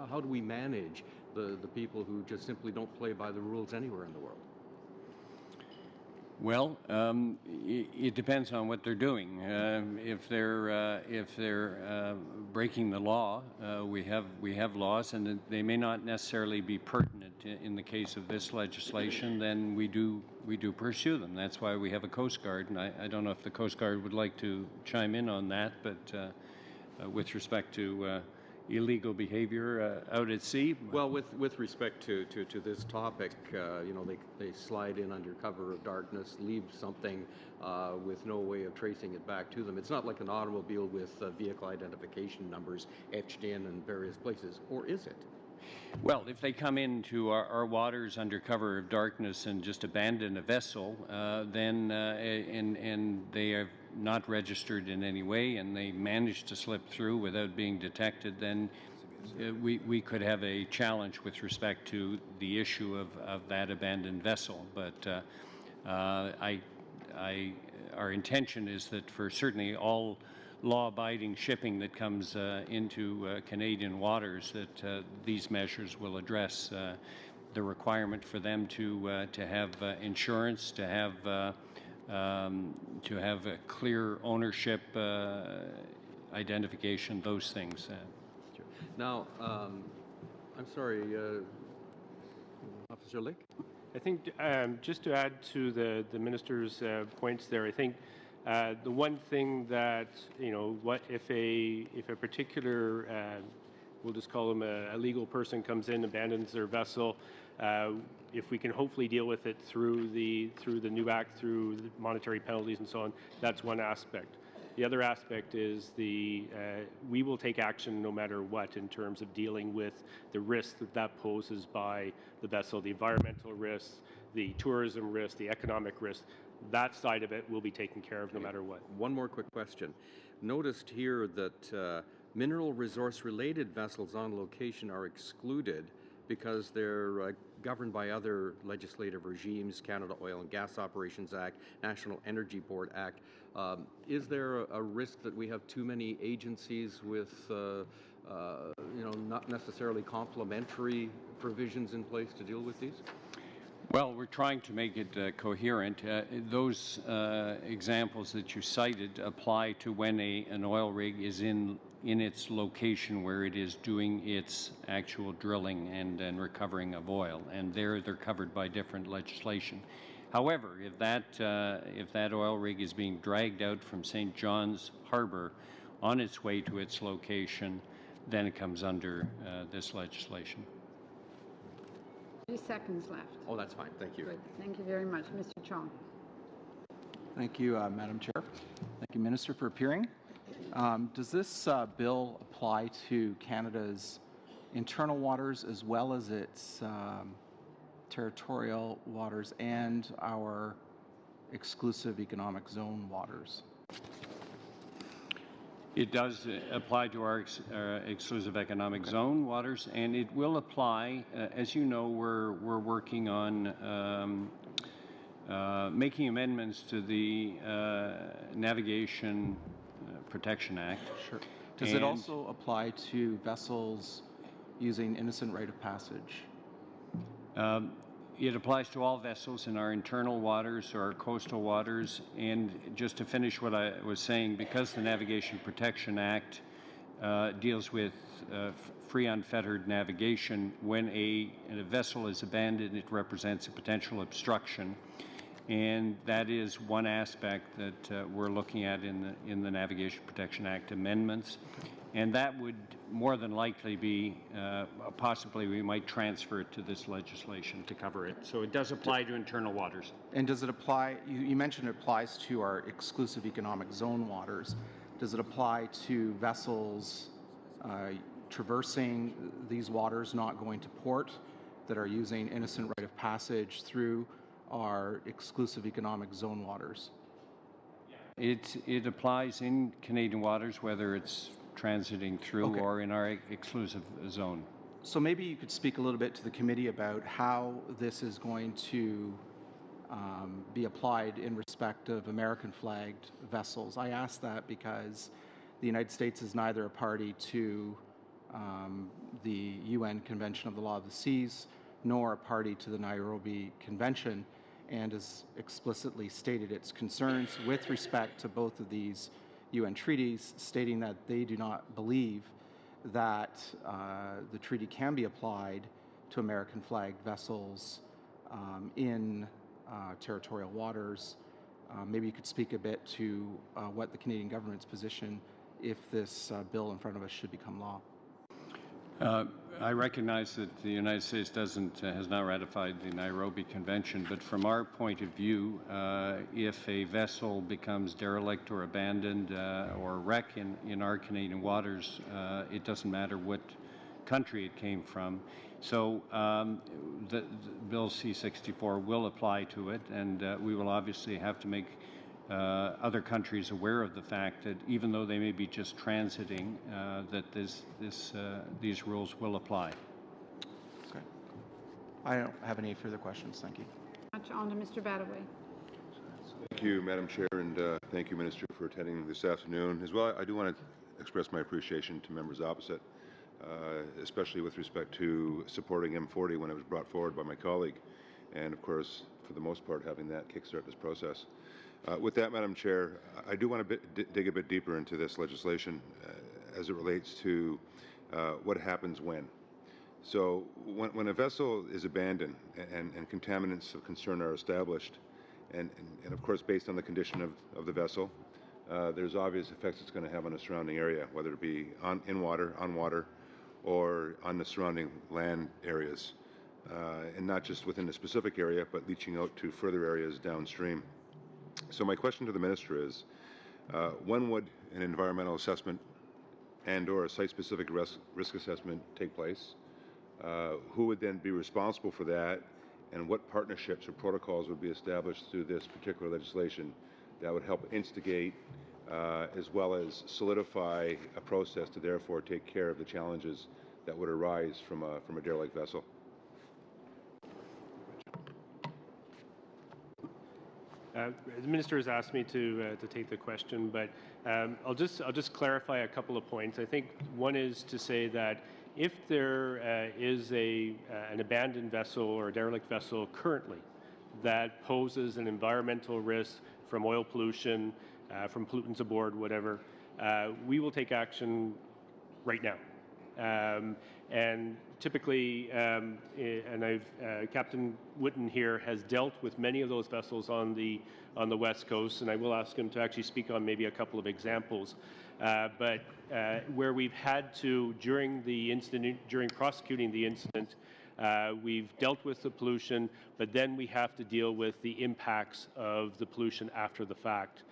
[SPEAKER 8] how do we manage the people who just simply don't play by the rules anywhere in the world?
[SPEAKER 2] Well, it depends on what they're doing. If they're breaking the law, we have laws, and they may not necessarily be pertinent in the case of this legislation. Then we do pursue them. That's why we have a Coast Guard, and I don't know if the Coast Guard would like to chime in on that, but with respect to illegal behavior out at sea.
[SPEAKER 8] Well, with respect to this topic, they slide in under cover of darkness, leave something with no way of tracing it back to them. It's not like an automobile with vehicle identification numbers etched in various places, or is it?
[SPEAKER 2] Well, if they come into our waters under cover of darkness and just abandon a vessel, then and they are not registered in any way, and they manage to slip through without being detected, then we could have a challenge with respect to the issue of that abandoned vessel. But our intention is that for certainly all law-abiding shipping that comes into Canadian waters, that these measures will address the requirement for them to have insurance, to have a clear ownership identification, those things.
[SPEAKER 8] Now, I'm sorry, Officer Lick?
[SPEAKER 9] I think just to add to the minister's points there, I think the one thing that, what if a particular, we'll just call them a legal person, comes in, abandons their vessel, if we can hopefully deal with it through the new act, through the monetary penalties and so on, that's one aspect. The other aspect is we will take action no matter what in terms of dealing with the risk that poses by the vessel, the environmental risks, the tourism risk, the economic risk. That side of it will be taken care of no matter what.
[SPEAKER 8] One more quick question. Noticed here that mineral resource related vessels on location are excluded because they're governed by other legislative regimes, Canada Oil and Gas Operations Act, National Energy Board Act. Is there a risk that we have too many agencies with, not necessarily complementary provisions in place to deal with these?
[SPEAKER 2] Well, we're trying to make it coherent. Those examples that you cited apply to when an oil rig is in its location where it is doing its actual drilling and recovering of oil, and they're covered by different legislation. However, if that oil rig is being dragged out from St. John's Harbor on its way to its location, then it comes under this legislation.
[SPEAKER 1] 3 seconds left.
[SPEAKER 8] Oh, that's fine. Thank you.
[SPEAKER 1] Good. Thank you very much. Mr. Chong.
[SPEAKER 10] Thank you, Madam Chair. Thank you, Minister, for appearing. Does this bill apply to Canada's internal waters as well as its territorial waters and our exclusive economic zone waters?
[SPEAKER 2] It does apply to our exclusive economic zone waters, and it will apply. As you know, we're working on making amendments to the Navigation Protection Act.
[SPEAKER 10] Sure. Does it also apply to vessels using innocent right of passage?
[SPEAKER 2] It applies to all vessels in our internal waters or our coastal waters. And just to finish what I was saying, because the Navigation Protection Act deals with free unfettered navigation, when a vessel is abandoned, it represents a potential obstruction. And that is one aspect that we're looking at in the Navigation Protection Act amendments. And that would more than likely be, possibly we might transfer it to this legislation to cover it. So it does apply to internal waters.
[SPEAKER 10] And does it apply, you mentioned it applies to our exclusive economic zone waters. Does it apply to vessels traversing these waters, not going to port, that are using innocent right of passage through our exclusive economic zone waters?
[SPEAKER 2] It applies in Canadian waters, whether it's transiting through or in our exclusive zone.
[SPEAKER 10] So maybe you could speak a little bit to the committee about how this is going to be applied in respect of American flagged vessels. I ask that because the United States is neither a party to the UN Convention of the Law of the Seas, nor a party to the Nairobi Convention, and has explicitly stated its concerns with respect to both of these UN treaties, stating that they do not believe that the treaty can be applied to American flagged vessels in territorial waters. Maybe you could speak a bit to what the Canadian government's position if this bill in front of us should become law.
[SPEAKER 2] I recognize that the United States has not ratified the Nairobi Convention, but from our point of view, if a vessel becomes derelict or abandoned or wreck in our Canadian waters, it doesn't matter what country it came from. So the Bill C-64 will apply to it, and we will obviously have to make other countries aware of the fact that even though they may be just transiting, that these rules will apply.
[SPEAKER 10] Okay. I don't have any further questions. Thank you.
[SPEAKER 1] On to Mr. Badaway.
[SPEAKER 11] Thank you, Madam Chair, and thank you, Minister, for attending this afternoon. As well, I do want to express my appreciation to members opposite, especially with respect to supporting M40 when it was brought forward by my colleague, and of course, for the most part, having that kickstart this process. With that, Madam Chair, I do want to dig a bit deeper into this legislation as it relates to what happens when. So when a vessel is abandoned and contaminants of concern are established, and of course based on the condition of the vessel, there's obvious effects it's going to have on the surrounding area, whether it be in water, on water, or on the surrounding land areas, and not just within the specific area, but leaching out to further areas downstream. So my question to the Minister is, when would an environmental assessment and/or a site-specific risk assessment take place? Who would then be responsible for that? And what partnerships or protocols would be established through this particular legislation that would help instigate as well as solidify a process to therefore take care of the challenges that would arise from a derelict vessel?
[SPEAKER 9] The minister has asked me to take the question, but I'll just clarify a couple of points. I think one is to say that if there is an abandoned vessel or a derelict vessel currently that poses an environmental risk from oil pollution, from pollutants aboard, whatever, we will take action right now. And typically, Captain Whitten here has dealt with many of those vessels on the West Coast, and I will ask him to actually speak on maybe a couple of examples. But where we've had to, during prosecuting the incident, we've dealt with the pollution, but then we have to deal with the impacts of the pollution after the fact.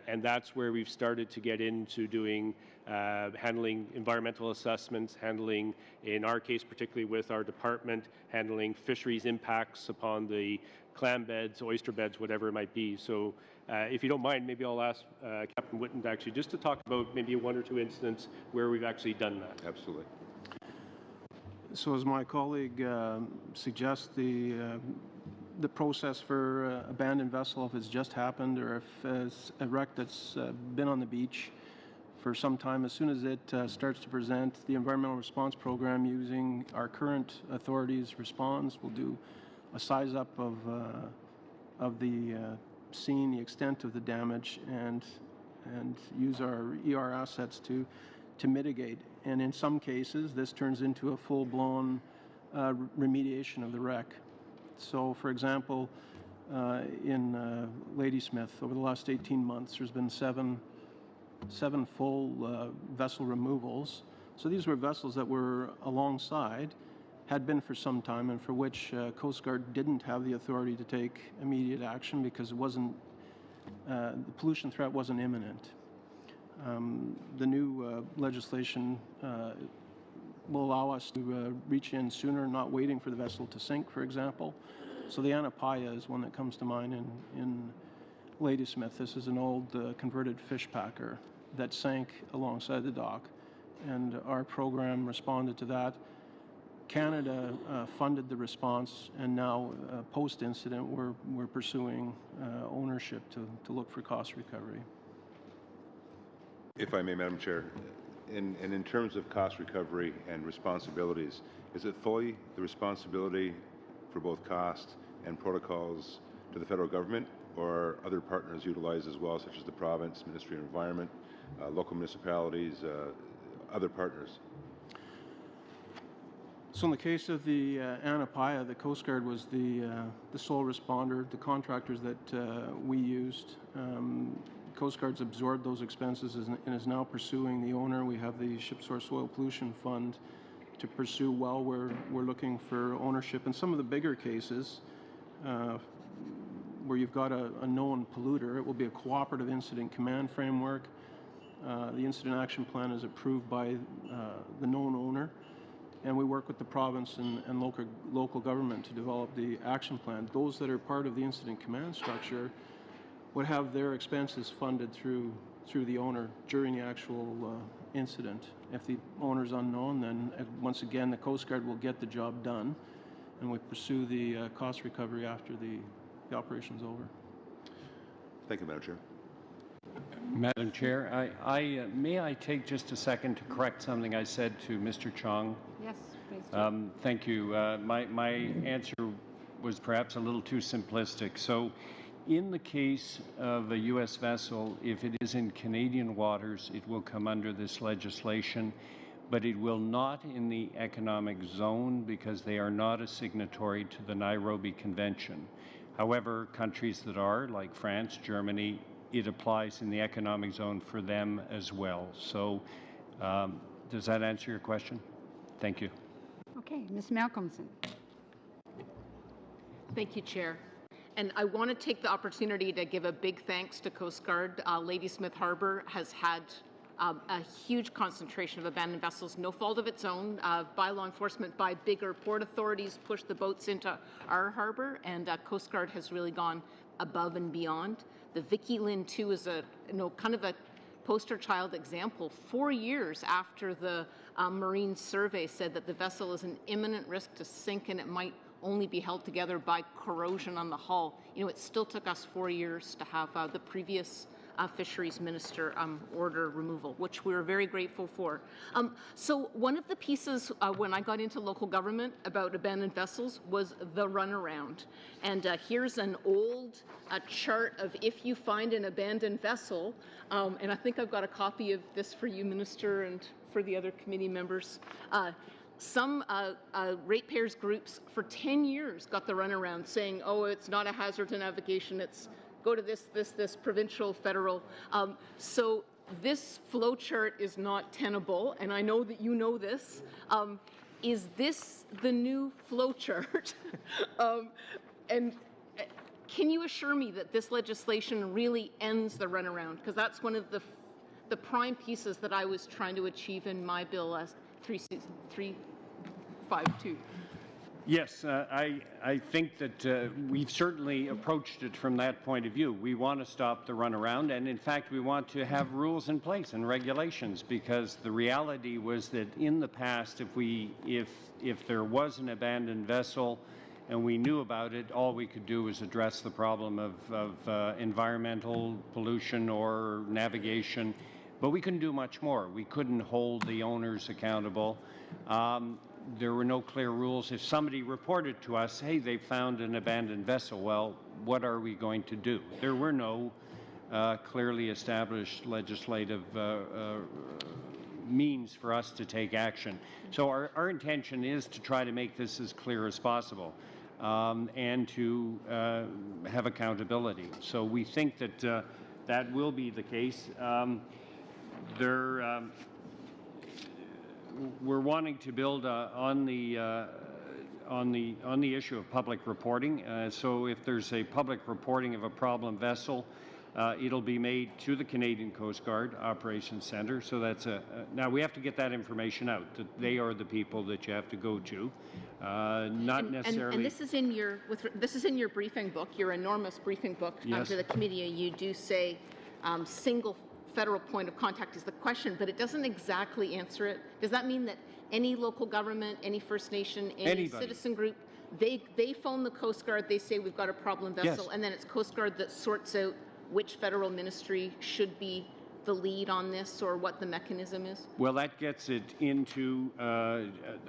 [SPEAKER 9] And that's where we've started to get into doing handling environmental assessments, handling, in our case particularly with our department, handling fisheries impacts upon the clam beds, oyster beds, whatever it might be. So if you don't mind, maybe I'll ask Captain Whitten actually just to talk about maybe one or two incidents where we've actually done that.
[SPEAKER 11] Absolutely.
[SPEAKER 12] So as my colleague suggests, the process for abandoned vessel, if it's just happened or if it's a wreck that's been on the beach for some time, as soon as it starts to present, the environmental response program using our current authorities responds. We'll do a size up of the scene, the extent of the damage, and use our ER assets to mitigate. And in some cases, this turns into a full-blown remediation of the wreck. So, for example, in Ladysmith, over the last 18 months, there's been seven full vessel removals. So these were vessels that were alongside, had been for some time, and for which Coast Guard didn't have the authority to take immediate action because it wasn't, the pollution threat wasn't imminent. The new legislation will allow us to reach in sooner, not waiting for the vessel to sink, for example. So the Anapaya is one that comes to mind in Ladysmith. This is an old converted fish packer that sank alongside the dock, and our program responded to that. Canada funded the response, and now post-incident we're pursuing ownership to look for cost recovery.
[SPEAKER 11] If I may, Madam Chair, in terms of cost recovery and responsibilities, is it fully the responsibility for both cost and protocols to the federal government, or are other partners utilized as well, such as the province, Ministry of Environment, local municipalities, other partners?
[SPEAKER 12] So in the case of the Anapaya, the Coast Guard was the sole responder. The contractors that we used, Coast Guard's absorbed those expenses and is now pursuing the owner. We have the Ship Source Oil Pollution Fund to pursue while we're looking for ownership. In some of the bigger cases, where you've got a known polluter, it will be a cooperative incident command framework. The incident action plan is approved by the known owner, and we work with the province and local government to develop the action plan. Those that are part of the incident command structure would have their expenses funded through the owner during the actual incident. If the owner's unknown, then once again the Coast Guard will get the job done, and we pursue the cost recovery after the operation's over.
[SPEAKER 11] Thank you, Madam Chair.
[SPEAKER 2] Madam Chair, may I take just a second to correct something I said to Mr. Chong?
[SPEAKER 1] Yes, please.
[SPEAKER 2] Thank you. My answer was perhaps a little too simplistic. So, in the case of a U.S. vessel, if it is in Canadian waters, it will come under this legislation, but it will not in the economic zone because they are not a signatory to the Nairobi Convention. However, countries that are, like France, Germany, it applies in the economic zone for them as well. So, does that answer your question? Thank you.
[SPEAKER 1] Okay, Ms. Malcolmson.
[SPEAKER 6] Thank you, Chair. And I want to take the opportunity to give a big thanks to Coast Guard. Ladysmith Harbour has had a huge concentration of abandoned vessels, no fault of its own, by law enforcement, by bigger port authorities, pushed the boats into our harbour, and Coast Guard has really gone above and beyond. The Vicky Lynn 2 is kind of a poster child example. 4 years after the Marine Survey said that the vessel is an imminent risk to sink and it might only be held together by corrosion on the hull. It still took us 4 years to have the previous fisheries minister order removal, which we were very grateful for. So one of the pieces when I got into local government about abandoned vessels was the runaround. And here's an old chart of if you find an abandoned vessel, and I think I've got a copy of this for you, Minister, and for the other committee members. Some ratepayers groups for 10 years got the runaround saying, oh, it's not a hazard to navigation, it's go to this provincial, federal. So this flow chart is not tenable, and I know that you know this. Is this the new flow chart? And can you assure me that this legislation really ends the runaround? Because that's one of the prime pieces that I was trying to achieve in my bill 352.
[SPEAKER 2] Yes, I think that we've certainly approached it from that point of view. We want to stop the runaround, and in fact, we want to have rules in place and regulations, because the reality was that in the past, if there was an abandoned vessel and we knew about it, all we could do was address the problem of environmental pollution or navigation, but we couldn't do much more. We couldn't hold the owners accountable. There were no clear rules. If somebody reported to us, hey, they found an abandoned vessel, well, what are we going to do? There were no clearly established legislative means for us to take action. So our intention is to try to make this as clear as possible and to have accountability. So we think that that will be the case. We're wanting to build on the issue of public reporting. So if there's a public reporting of a problem vessel, it'll be made to the Canadian Coast Guard Operations Center. So that's now we have to get that information out. That they are the people that you have to go to, not necessarily.
[SPEAKER 6] And this is in your briefing book, your enormous briefing book.
[SPEAKER 2] Yes.
[SPEAKER 6] To the committee. You do say single federal point of contact is the question, but it doesn't exactly answer it. Does that mean that any local government, any First Nation, any citizen group, they phone the Coast Guard, they say we've got a problem vessel, and then it's Coast Guard that sorts out which federal ministry should be the lead on this, or what the mechanism is?
[SPEAKER 2] Well, that gets it into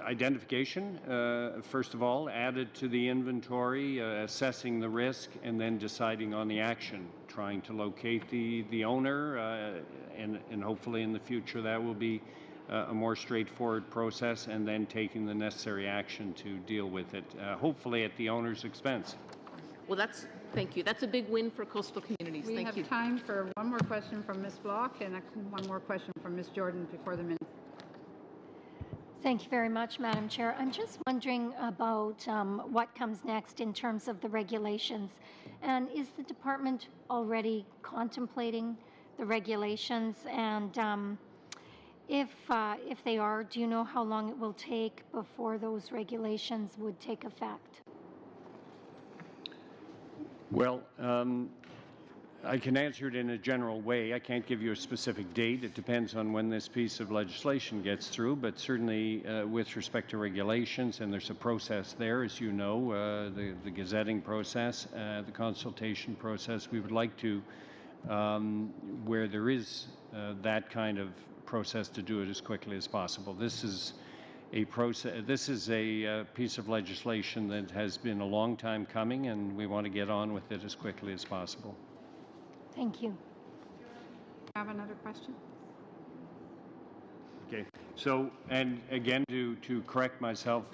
[SPEAKER 2] identification, first of all, added to the inventory, assessing the risk, and then deciding on the action, trying to locate the owner, and hopefully in the future that will be a more straightforward process, and then taking the necessary action to deal with it, hopefully at the owner's expense.
[SPEAKER 6] Well, thank you. That's a big win for coastal communities.
[SPEAKER 1] We
[SPEAKER 6] Thank you.
[SPEAKER 1] have time for one more question from Ms. Block and one more question from Ms. Jordan before the minute.
[SPEAKER 4] Thank you very much, Madam Chair. I'm just wondering about what comes next in terms of the regulations. And is the department already contemplating the regulations? And if they are, do you know how long it will take before those regulations would take effect?
[SPEAKER 2] Well, I can answer it in a general way. I can't give you a specific date. It depends on when this piece of legislation gets through, but certainly with respect to regulations, and there's a process there, as you know, the gazetting process, the consultation process. We would like to, where there is that kind of process, to do it as quickly as possible. This is a process. This is a piece of legislation that has been a long time coming, and we want to get on with it as quickly as possible.
[SPEAKER 4] Thank you.
[SPEAKER 1] Have another question?
[SPEAKER 2] Okay. So, and again, to correct myself,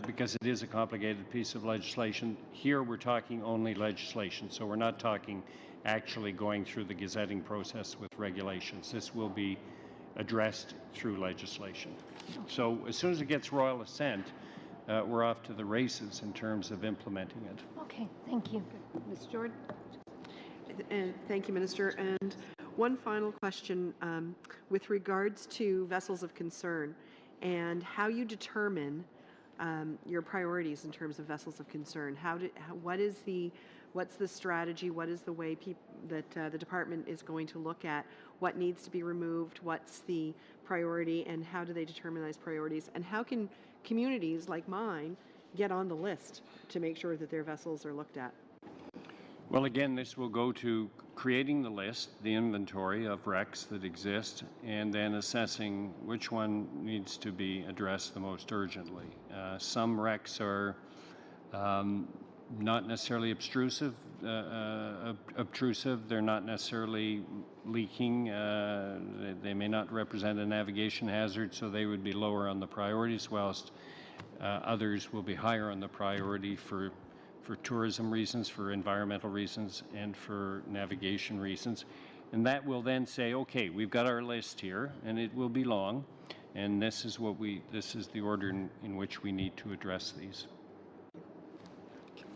[SPEAKER 2] because it is a complicated piece of legislation, here we're talking only legislation. So we're not talking actually going through the gazetting process with regulations. This will be addressed through legislation. So as soon as it gets royal assent, we're off to the races in terms of implementing it.
[SPEAKER 4] Okay, thank you.
[SPEAKER 1] Ms. Jordan?
[SPEAKER 5] And thank you, Minister. And one final question with regards to vessels of concern and how you determine your priorities in terms of vessels of concern. What's the strategy? What is the way that the department is going to look at what needs to be removed? What's the priority, and how do they determine those priorities? And how can communities like mine get on the list to make sure that their vessels are looked at?
[SPEAKER 2] Well, again, this will go to creating the list, the inventory of wrecks that exist, and then assessing which one needs to be addressed the most urgently. Some wrecks are not necessarily obtrusive. They're not necessarily leaking. They may not represent a navigation hazard, so they would be lower on the priorities, whilst others will be higher on the priority for tourism reasons, for environmental reasons, and for navigation reasons. And that will then say, okay, we've got our list here, and it will be long, and this is the order in which we need to address these.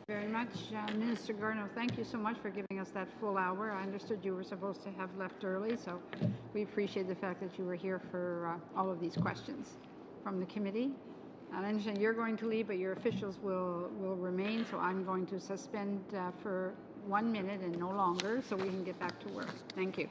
[SPEAKER 1] Very much. Minister Garneau, thank you so much for giving us that full hour. I understood you were supposed to have left early, so we appreciate the fact that you were here for all of these questions from the committee. I understand you're going to leave, but your officials will remain, so I'm going to suspend for 1 minute and no longer so we can get back to work. Thank you.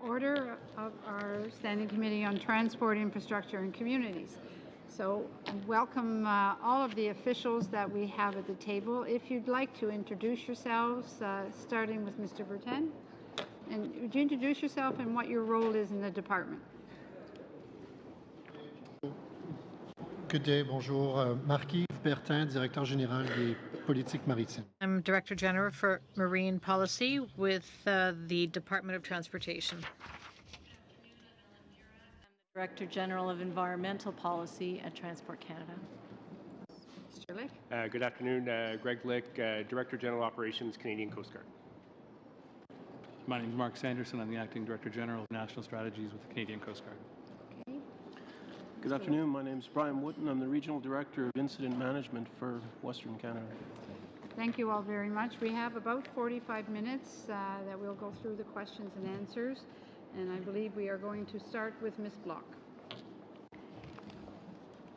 [SPEAKER 1] Order of our Standing Committee on Transport, Infrastructure and Communities. So welcome all of the officials that we have at the table. If you'd like to introduce yourselves, starting with Mr. Bertin. And would you introduce yourself and what your role is in the department?
[SPEAKER 13] Good day, bonjour. Marc-Yves Bertin, Directeur Général des Politiques Maritimes.
[SPEAKER 3] I'm Director General for Marine Policy with the Department of Transportation.
[SPEAKER 14] Director General of Environmental Policy at Transport Canada.
[SPEAKER 1] Mr. Lick.
[SPEAKER 9] Good afternoon. Greg Lick, Director General Operations, Canadian Coast Guard.
[SPEAKER 15] My name is Mark Sanderson. I'm the Acting Director General of National Strategies with the Canadian Coast Guard.
[SPEAKER 1] Okay.
[SPEAKER 12] Good afternoon. My name is Brian Wooten. I'm the Regional Director of Incident Management for Western Canada.
[SPEAKER 1] Thank you all very much. We have about 45 minutes that we'll go through the questions and answers. And I believe we are going to start with Ms. Block.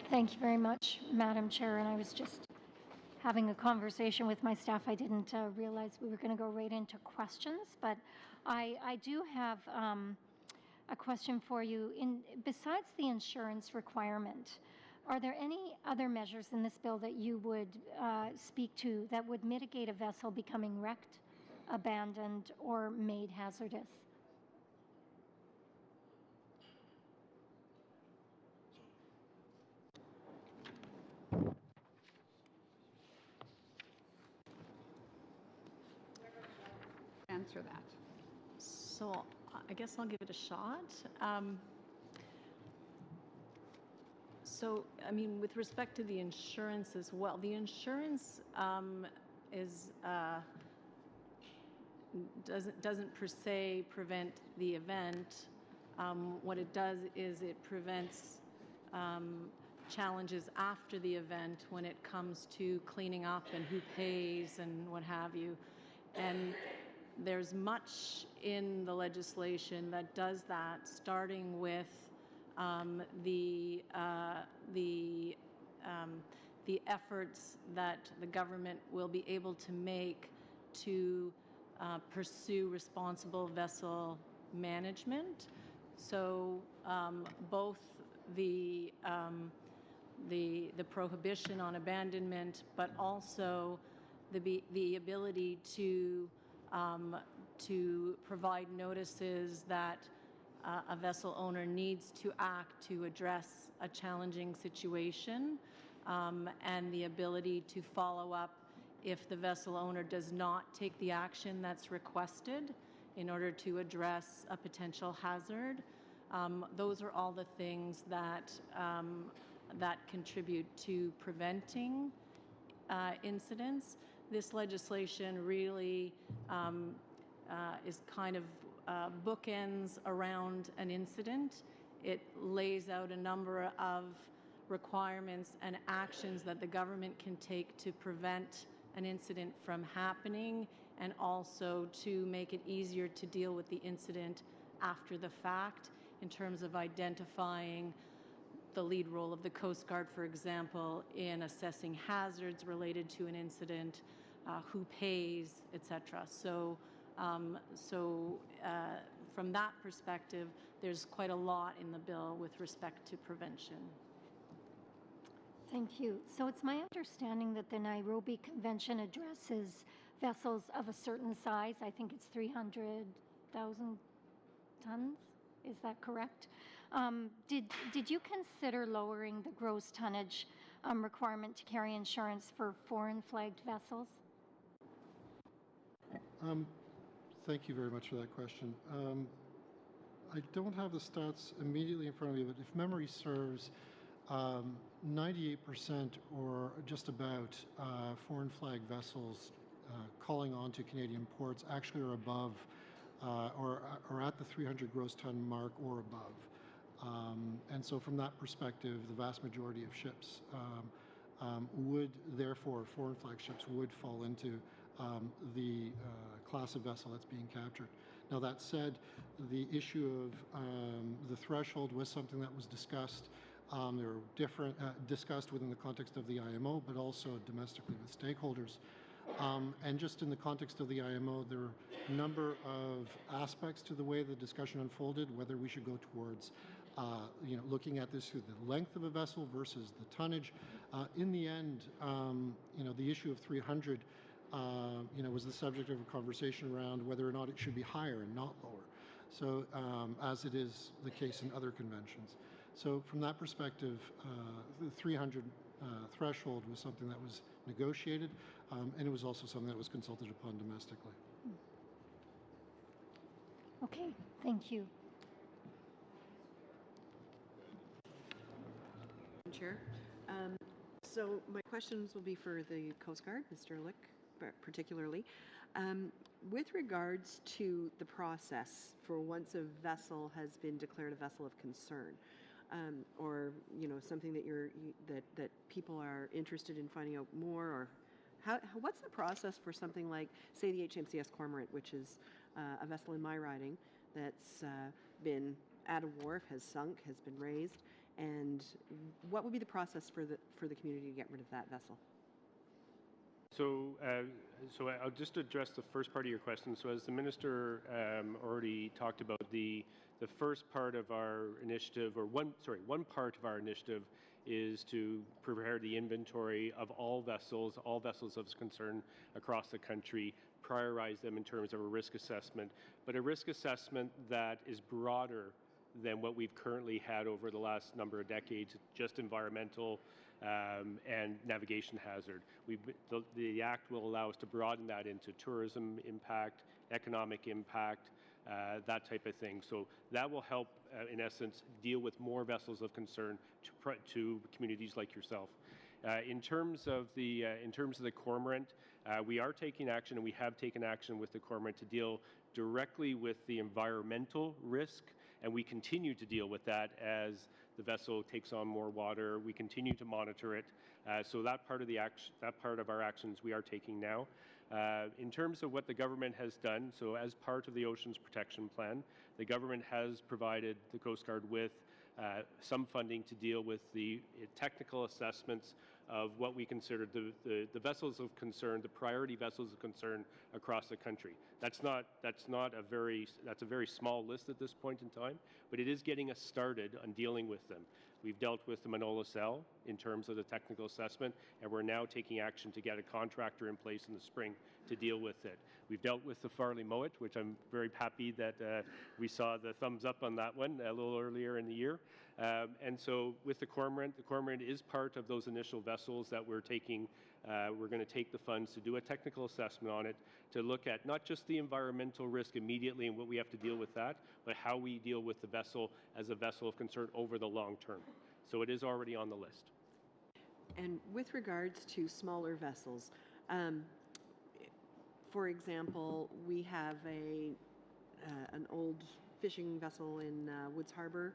[SPEAKER 4] Thank you very much, Madam Chair. And I was just having a conversation with my staff. I didn't realize we were going to go right into questions, but I do have a question for you. Besides the insurance requirement, are there any other measures in this bill that you would speak to that would mitigate a vessel becoming wrecked abandoned, or made hazardous.
[SPEAKER 1] Answer that.
[SPEAKER 14] So I guess I'll give it a shot. So, I mean, with respect to the insurance as well, the insurance doesn't per se prevent the event. What it does is it prevents challenges after the event when it comes to cleaning up and who pays and what have you. And there's much in the legislation that does that, starting with the efforts that the government will be able to make to pursue responsible vessel management. So both the prohibition on abandonment, but also the ability to provide notices that a vessel owner needs to act to address a challenging situation, and the ability to follow up if the vessel owner does not take the action that's requested in order to address a potential hazard. Those are all the things that contribute to preventing incidents. This legislation really is kind of bookends around an incident. It lays out a number of requirements and actions that the government can take to prevent an incident from happening, and also to make it easier to deal with the incident after the fact, in terms of identifying the lead role of the Coast Guard, for example, in assessing hazards related to an incident, who pays, etc. So from that perspective, there's quite a lot in the bill with respect to prevention.
[SPEAKER 4] Thank you. So it's my understanding that the Nairobi Convention addresses vessels of a certain size. I think it's 300,000 tons. Is that correct? Did you consider lowering the gross tonnage requirement to carry insurance for foreign flagged vessels?
[SPEAKER 13] Thank you very much for that question. I don't have the stats immediately in front of me, but if memory serves, 98% or just about foreign flag vessels calling on to Canadian ports actually are above or at the 300 gross ton mark or above. And so from that perspective, the vast majority of ships would, therefore, foreign flag ships would fall into the class of vessel that's being captured. Now, that said, the issue of the threshold was something that was discussed. There were different discussed within the context of the IMO, but also domestically with stakeholders. And just in the context of the IMO, there are a number of aspects to the way the discussion unfolded, whether we should go towards looking at this through the length of a vessel versus the tonnage. In the end, the issue of 300 was the subject of a conversation around whether or not it should be higher and not lower, so as it is the case in other conventions. So from that perspective, the 300 threshold was something that was negotiated, and it was also something that was consulted upon domestically.
[SPEAKER 4] Okay, thank you.
[SPEAKER 5] Chair. So my questions will be for the Coast Guard, Mr. Lick, particularly. With regards to the process for once a vessel has been declared a vessel of concern, or something that that people are interested in finding out more, or what's the process for something like, say, the HMCS Cormorant, which is a vessel in my riding that's been at a wharf, has sunk, has been raised, and what would be the process for the community to get rid of that vessel?
[SPEAKER 9] So I'll just address the first part of your question. So as the minister already talked about, the the first part of our initiative, or one part of our initiative, is to prepare the inventory of all vessels of concern across the country, prioritize them in terms of a risk assessment, but a risk assessment that is broader than what we've currently had over the last number of decades, just environmental and navigation hazard. The Act will allow us to broaden that into tourism impact, economic impact, that type of thing. So that will help, in essence, deal with more vessels of concern to communities like yourself. In terms of the cormorant, we are taking action, and we have taken action with the cormorant to deal directly with the environmental risk, and we continue to deal with that as the vessel takes on more water. We continue to monitor it. So that part of our actions we are taking now. In terms of what the government has done, so as part of the Oceans Protection Plan, the government has provided the Coast Guard with some funding to deal with the technical assessments of what we consider the vessels of concern, the priority vessels of concern across the country. That's a very small list at this point in time, but it is getting us started on dealing with them. We've dealt with the Manola Cell in terms of the technical assessment, and we're now taking action to get a contractor in place in the spring to deal with it. We've dealt with the Farley Mowat, which I'm very happy that we saw the thumbs up on that one a little earlier in the year. And so with the cormorant is part of those initial vessels that we're taking. We're going to take the funds to do a technical assessment on it, to look at not just the environmental risk immediately and what we have to deal with that, but how we deal with the vessel as a vessel of concern over the long term. So it is already on the list.
[SPEAKER 5] And with regards to smaller vessels, for example, we have an old fishing vessel in Woods Harbor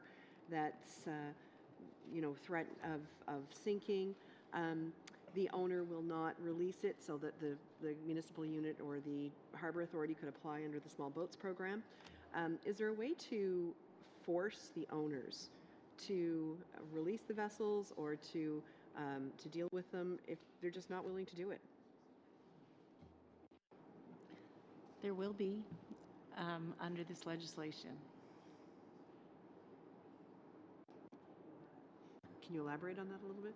[SPEAKER 5] that's threat of sinking. The owner will not release it so that the municipal unit or the harbor authority could apply under the small boats program. Is there a way to force the owners to release the vessels or to deal with them if they're just not willing to do it?
[SPEAKER 14] There will be under this legislation.
[SPEAKER 5] Can you elaborate on that a little bit?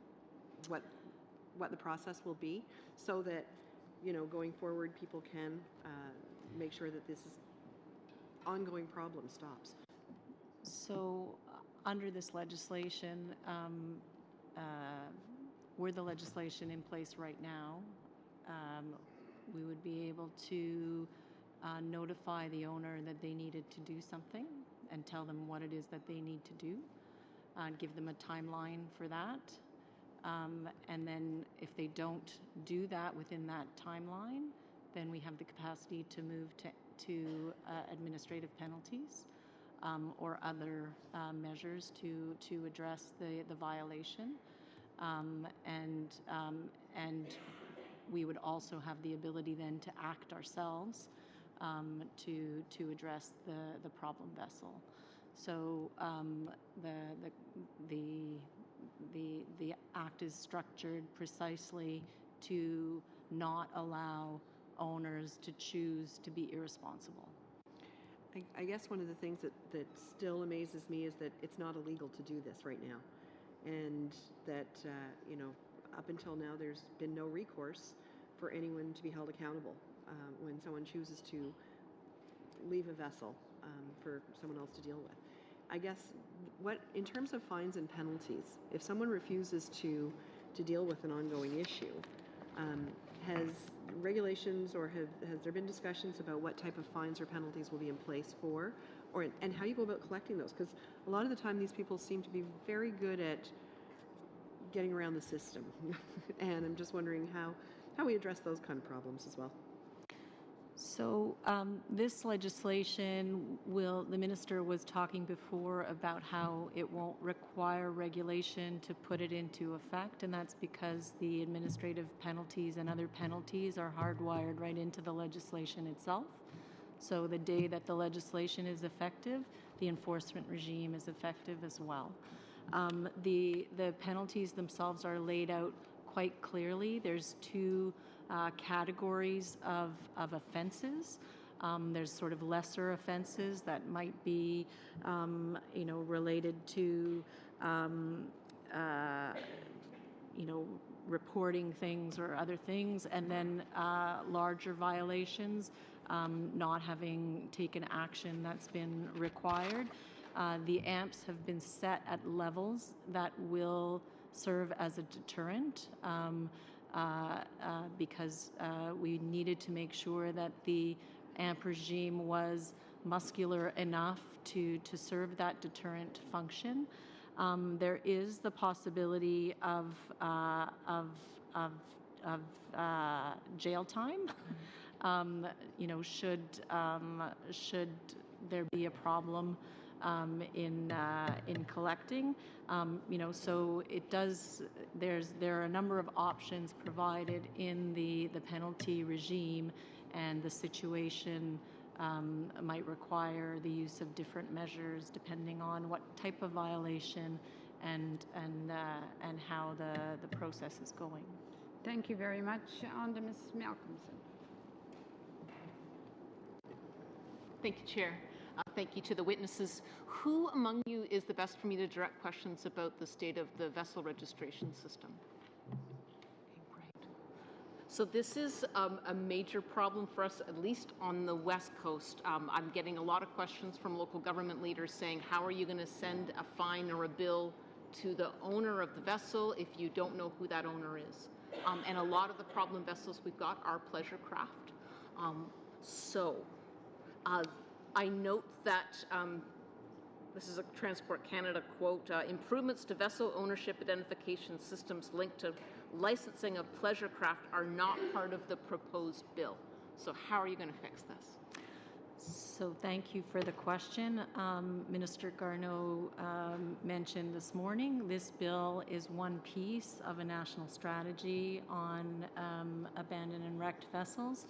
[SPEAKER 5] What the process will be, so that going forward people can make sure that this ongoing problem stops.
[SPEAKER 14] So under this legislation, were the legislation in place right now, we would be able to notify the owner that they needed to do something and tell them what it is that they need to do, give them a timeline for that. And then if they don't do that within that timeline, then we have the capacity to move to administrative penalties or other measures to address the violation. And we would also have the ability then to act ourselves to address the problem vessel. So the Act is structured precisely to not allow owners to choose to be irresponsible.
[SPEAKER 5] I guess one of the things that still amazes me is that it's not illegal to do this right now, and that up until now there's been no recourse for anyone to be held accountable when someone chooses to leave a vessel for someone else to deal with. I guess in terms of fines and penalties, if someone refuses to deal with an ongoing issue, has regulations or has there been discussions about what type of fines or penalties will be in place for, and how you go about collecting those? Because a lot of the time these people seem to be very good at getting around the system, and I'm just wondering how we address those kind of problems as well.
[SPEAKER 14] So this legislation the minister was talking before about how it won't require regulation to put it into effect, and that's because the administrative penalties and other penalties are hardwired right into the legislation itself. So the day that the legislation is effective, the enforcement regime is effective as well. The penalties themselves are laid out quite clearly. There's two categories of offenses. There's sort of lesser offenses that might be, related to, reporting things or other things, and then larger violations, not having taken action that's been required. The AMPs have been set at levels that will serve as a deterrent because we needed to make sure that the AMP regime was muscular enough to serve that deterrent function. There is the possibility of jail time. Should there be a problem in collecting, so it does. There are a number of options provided in the penalty regime, and the situation might require the use of different measures depending on what type of violation and how the process is going.
[SPEAKER 1] Thank you very much. On to Ms. Malcolmson.
[SPEAKER 6] Thank you, Chair. Thank you to the witnesses. Who among you is the best for me to direct questions about the state of the vessel registration system? Okay, great. So this is a major problem for us, at least on the West Coast. I'm getting a lot of questions from local government leaders saying, how are you going to send a fine or a bill to the owner of the vessel if you don't know who that owner is? And a lot of the problem vessels we've got are pleasure craft. I note that this is a Transport Canada quote, improvements to vessel ownership identification systems linked to licensing of pleasure craft are not part of the proposed bill. So how are you going to fix this?
[SPEAKER 14] So thank you for the question. Minister Garneau mentioned this morning, this bill is one piece of a national strategy on abandoned and wrecked vessels.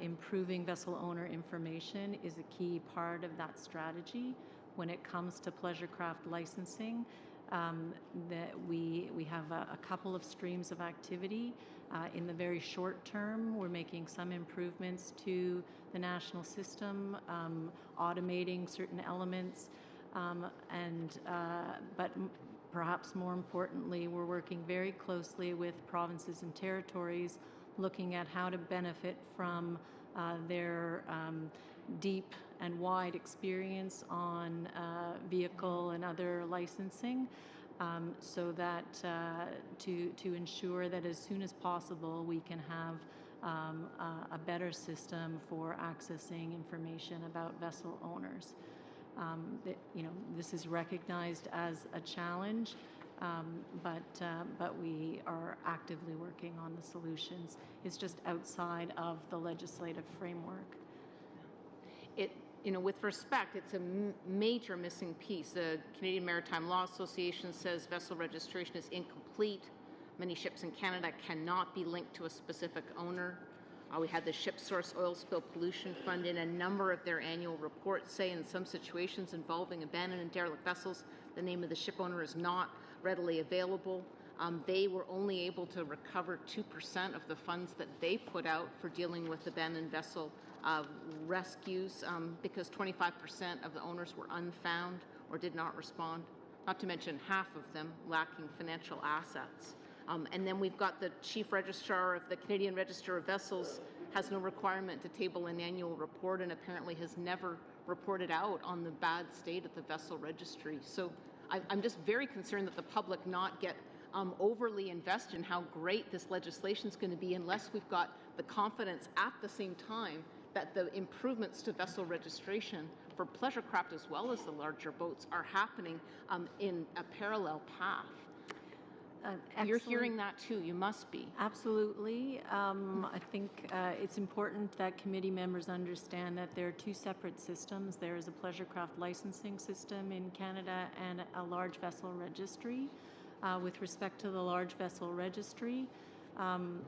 [SPEAKER 14] Improving vessel owner information is a key part of that strategy. When it comes to pleasure craft licensing, we have a couple of streams of activity. In the very short term, we're making some improvements to the national system, automating certain elements, but perhaps more importantly, we're working very closely with provinces and territories, looking at how to benefit from their deep and wide experience on vehicle and other licensing, so that to ensure that as soon as possible we can have a better system for accessing information about vessel owners. This is recognized as a challenge. But we are actively working on the solutions. It's just outside of the legislative framework.
[SPEAKER 6] With respect, it's a major missing piece. The Canadian Maritime Law Association says vessel registration is incomplete. Many ships in Canada cannot be linked to a specific owner. We had the Ship Source Oil Spill Pollution Fund in a number of their annual reports say in some situations involving abandoned and derelict vessels, the name of the ship owner is not readily available. They were only able to recover 2% of the funds that they put out for dealing with abandoned vessel rescues because 25% of the owners were unfound or did not respond, not to mention half of them lacking financial assets. And then we've got the Chief Registrar of the Canadian Register of Vessels has no requirement to table an annual report and apparently has never reported out on the bad state of the vessel registry. So I'm just very concerned that the public not get overly invested in how great this legislation is going to be unless we've got the confidence at the same time that the improvements to vessel registration for pleasure craft as well as the larger boats are happening in a parallel path. You're hearing that too, you must be.
[SPEAKER 14] Absolutely. I think it's important that committee members understand that there are two separate systems. There is a pleasure craft licensing system in Canada and a large vessel registry. With respect to the large vessel registry, I'm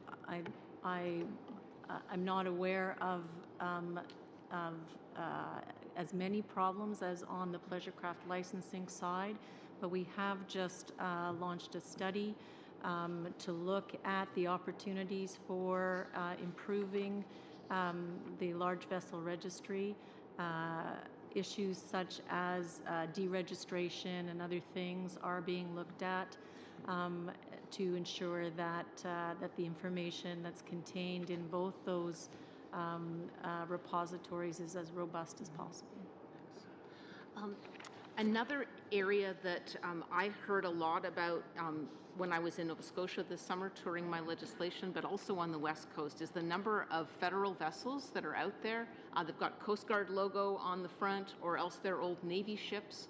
[SPEAKER 14] not aware of as many problems as on the pleasure craft licensing side, but we have just launched a study to look at the opportunities for improving the large vessel registry. Issues such as deregistration and other things are being looked at to ensure that that the information that's contained in both those repositories is as robust as possible.
[SPEAKER 6] Another area that I heard a lot about when I was in Nova Scotia this summer touring my legislation, but also on the West Coast, is the number of federal vessels that are out there. They've got Coast Guard logo on the front, or else they're old Navy ships.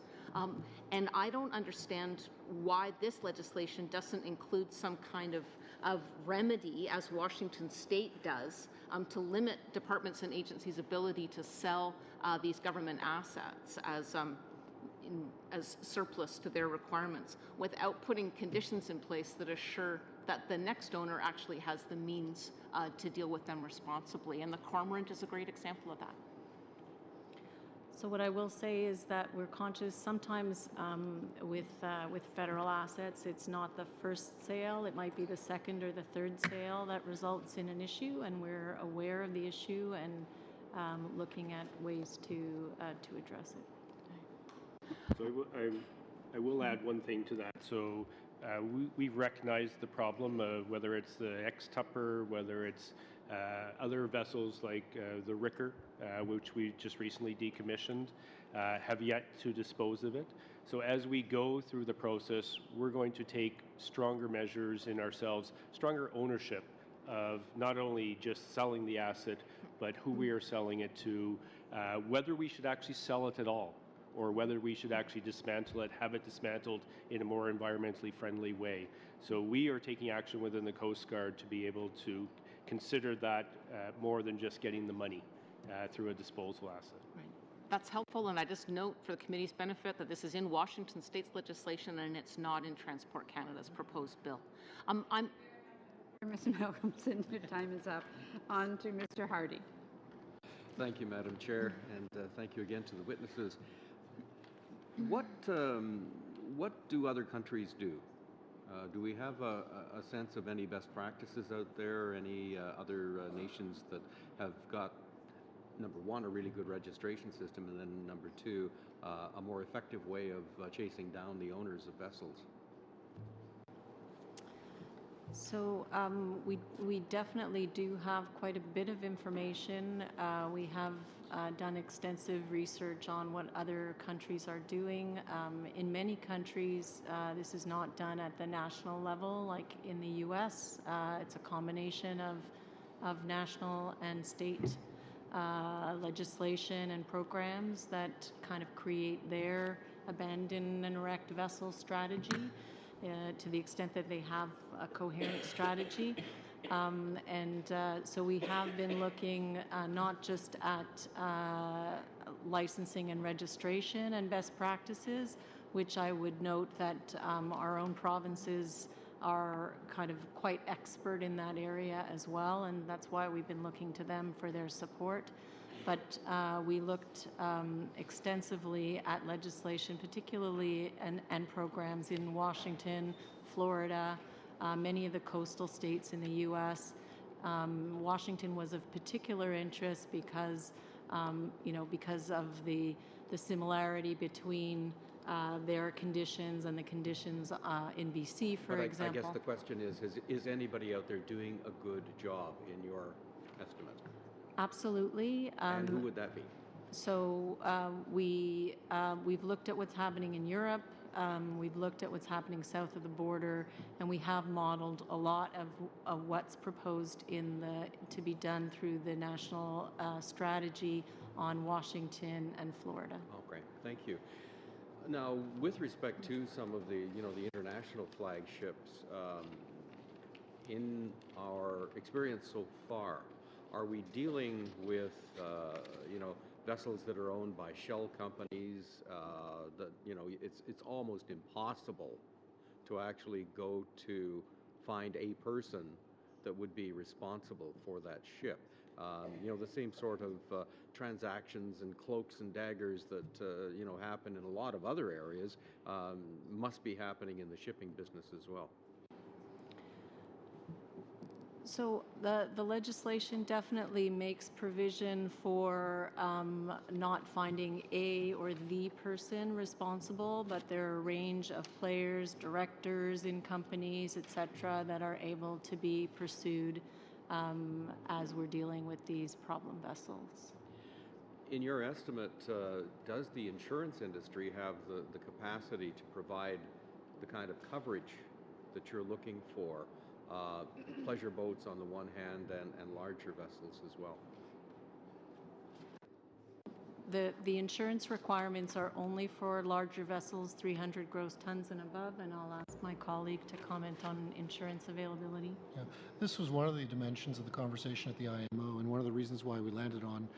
[SPEAKER 6] And I don't understand why this legislation doesn't include some kind of remedy, as Washington State does, to limit departments and agencies' ability to sell these government assets as surplus to their requirements, without putting conditions in place that assure that the next owner actually has the means to deal with them responsibly. And the Cormorant is a great example of that.
[SPEAKER 14] So what I will say is that we're conscious sometimes with federal assets, it's not the first sale, it might be the second or the third sale that results in an issue, and we're aware of the issue and looking at ways to address it.
[SPEAKER 9] So I will add one thing to that. So we've recognized the problem, whether it's the ex-Tupper, whether it's other vessels like the Ricker, which we just recently decommissioned, have yet to dispose of it. So as we go through the process, we're going to take stronger measures in ourselves, stronger ownership of not only just selling the asset, but who we are selling it to, whether we should actually sell it at all, or whether we should actually dismantle it, have it dismantled in a more environmentally friendly way. So we are taking action within the Coast Guard to be able to consider that more than just getting the money through a disposal asset.
[SPEAKER 6] Right. That's helpful, and I just note for the committee's benefit that this is in Washington State's legislation and it's not in Transport Canada's proposed bill.
[SPEAKER 1] Ms. Malcolmson, your time is up. On to Mr. Hardy.
[SPEAKER 8] Thank you, Madam Chair, and thank you again to the witnesses. What do other countries do? Do we have a sense of any best practices out there, any other nations that have got, number one, a really good registration system, and then number two, a more effective way of chasing down the owners of vessels?
[SPEAKER 14] So we definitely do have quite a bit of information. We have done extensive research on what other countries are doing. In many countries, this is not done at the national level, like in the U.S. It's a combination of national and state legislation and programs that kind of create their abandon and erect vessel strategy. To the extent that they have a coherent strategy. So we have been looking not just at licensing and registration and best practices, which I would note that our own provinces are kind of quite expert in that area as well, and that's why we've been looking to them for their support. But we looked extensively at legislation, particularly and programs in Washington, Florida, many of the coastal states in the U.S. Washington was of particular interest because, because of the similarity between their conditions and the conditions in BC, for example.
[SPEAKER 8] I guess the question is anybody out there doing a good job in your estimate?
[SPEAKER 14] Absolutely.
[SPEAKER 8] And who would that be?
[SPEAKER 14] So we've looked at what's happening in Europe. We've looked at what's happening south of the border, and we have modeled a lot of what's proposed to be done through the national strategy on Washington and Florida.
[SPEAKER 8] Oh, great. Thank you. Now, with respect to some of the international flagships, in our experience so far, are we dealing with, vessels that are owned by shell companies? That it's almost impossible to actually go to find a person that would be responsible for that ship. The same sort of transactions and cloaks and daggers that happen in a lot of other areas must be happening in the shipping business as well.
[SPEAKER 14] So the legislation definitely makes provision for not finding a or the person responsible, but there are a range of players, directors in companies, etc., that are able to be pursued as we're dealing with these problem vessels.
[SPEAKER 8] In your estimate, does the insurance industry have the capacity to provide the kind of coverage that you're looking for? Pleasure boats on the one hand and larger vessels as well.
[SPEAKER 14] The insurance requirements are only for larger vessels, 300 gross tons and above, and I'll ask my colleague to comment on insurance availability.
[SPEAKER 13] Yeah. This was one of the dimensions of the conversation at the IMO, and one of the reasons why we landed on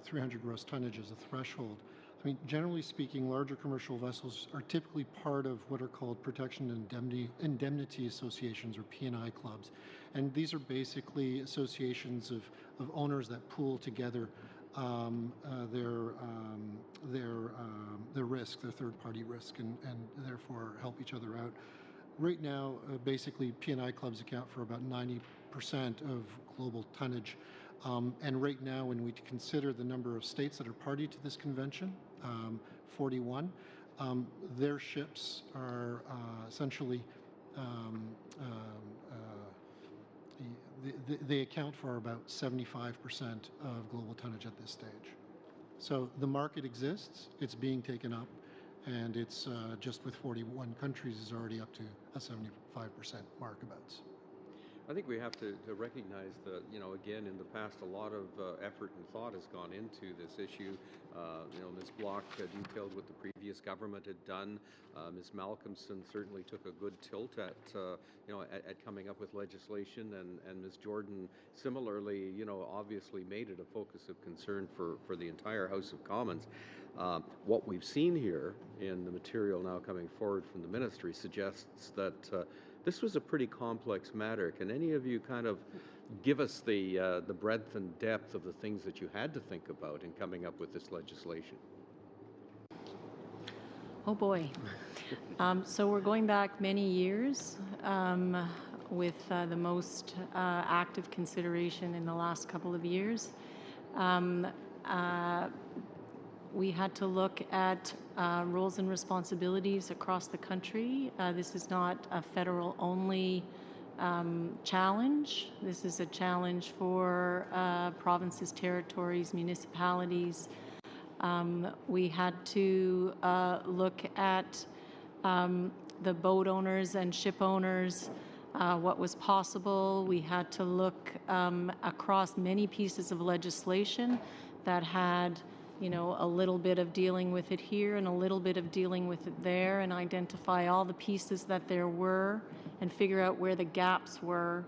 [SPEAKER 13] 300 gross tonnage as a threshold. I mean, generally speaking, larger commercial vessels are typically part of what are called protection and indemnity associations, or P&I clubs. And these are basically associations of owners that pool together their risk, their third-party risk, and therefore help each other out. Right now, basically, P&I clubs account for about 90% of global tonnage. And right now, when we consider the number of states that are party to this convention, 41, their ships are essentially, they account for about 75% of global tonnage at this stage. So the market exists, it's being taken up, and it's just with 41 countries is already up to a 75% markabouts.
[SPEAKER 8] I think we have to recognize that, again, in the past, a lot of effort and thought has gone into this issue. Ms. Block detailed what the previous government had done. Ms. Malcolmson certainly took a good tilt at coming up with legislation, and Ms. Jordan similarly, obviously made it a focus of concern for the entire House of Commons. What we've seen here in the material now coming forward from the ministry suggests that this was a pretty complex matter. Can any of you kind of give us the breadth and depth of the things that you had to think about in coming up with this legislation?
[SPEAKER 14] Oh boy. So we're going back many years with the most active consideration in the last couple of years. We had to look at roles and responsibilities across the country. This is not a federal-only challenge. This is a challenge for provinces, territories, municipalities. We had to look at the boat owners and ship owners, what was possible. We had to look across many pieces of legislation that had a little bit of dealing with it here and a little bit of dealing with it there, and identify all the pieces that there were and figure out where the gaps were,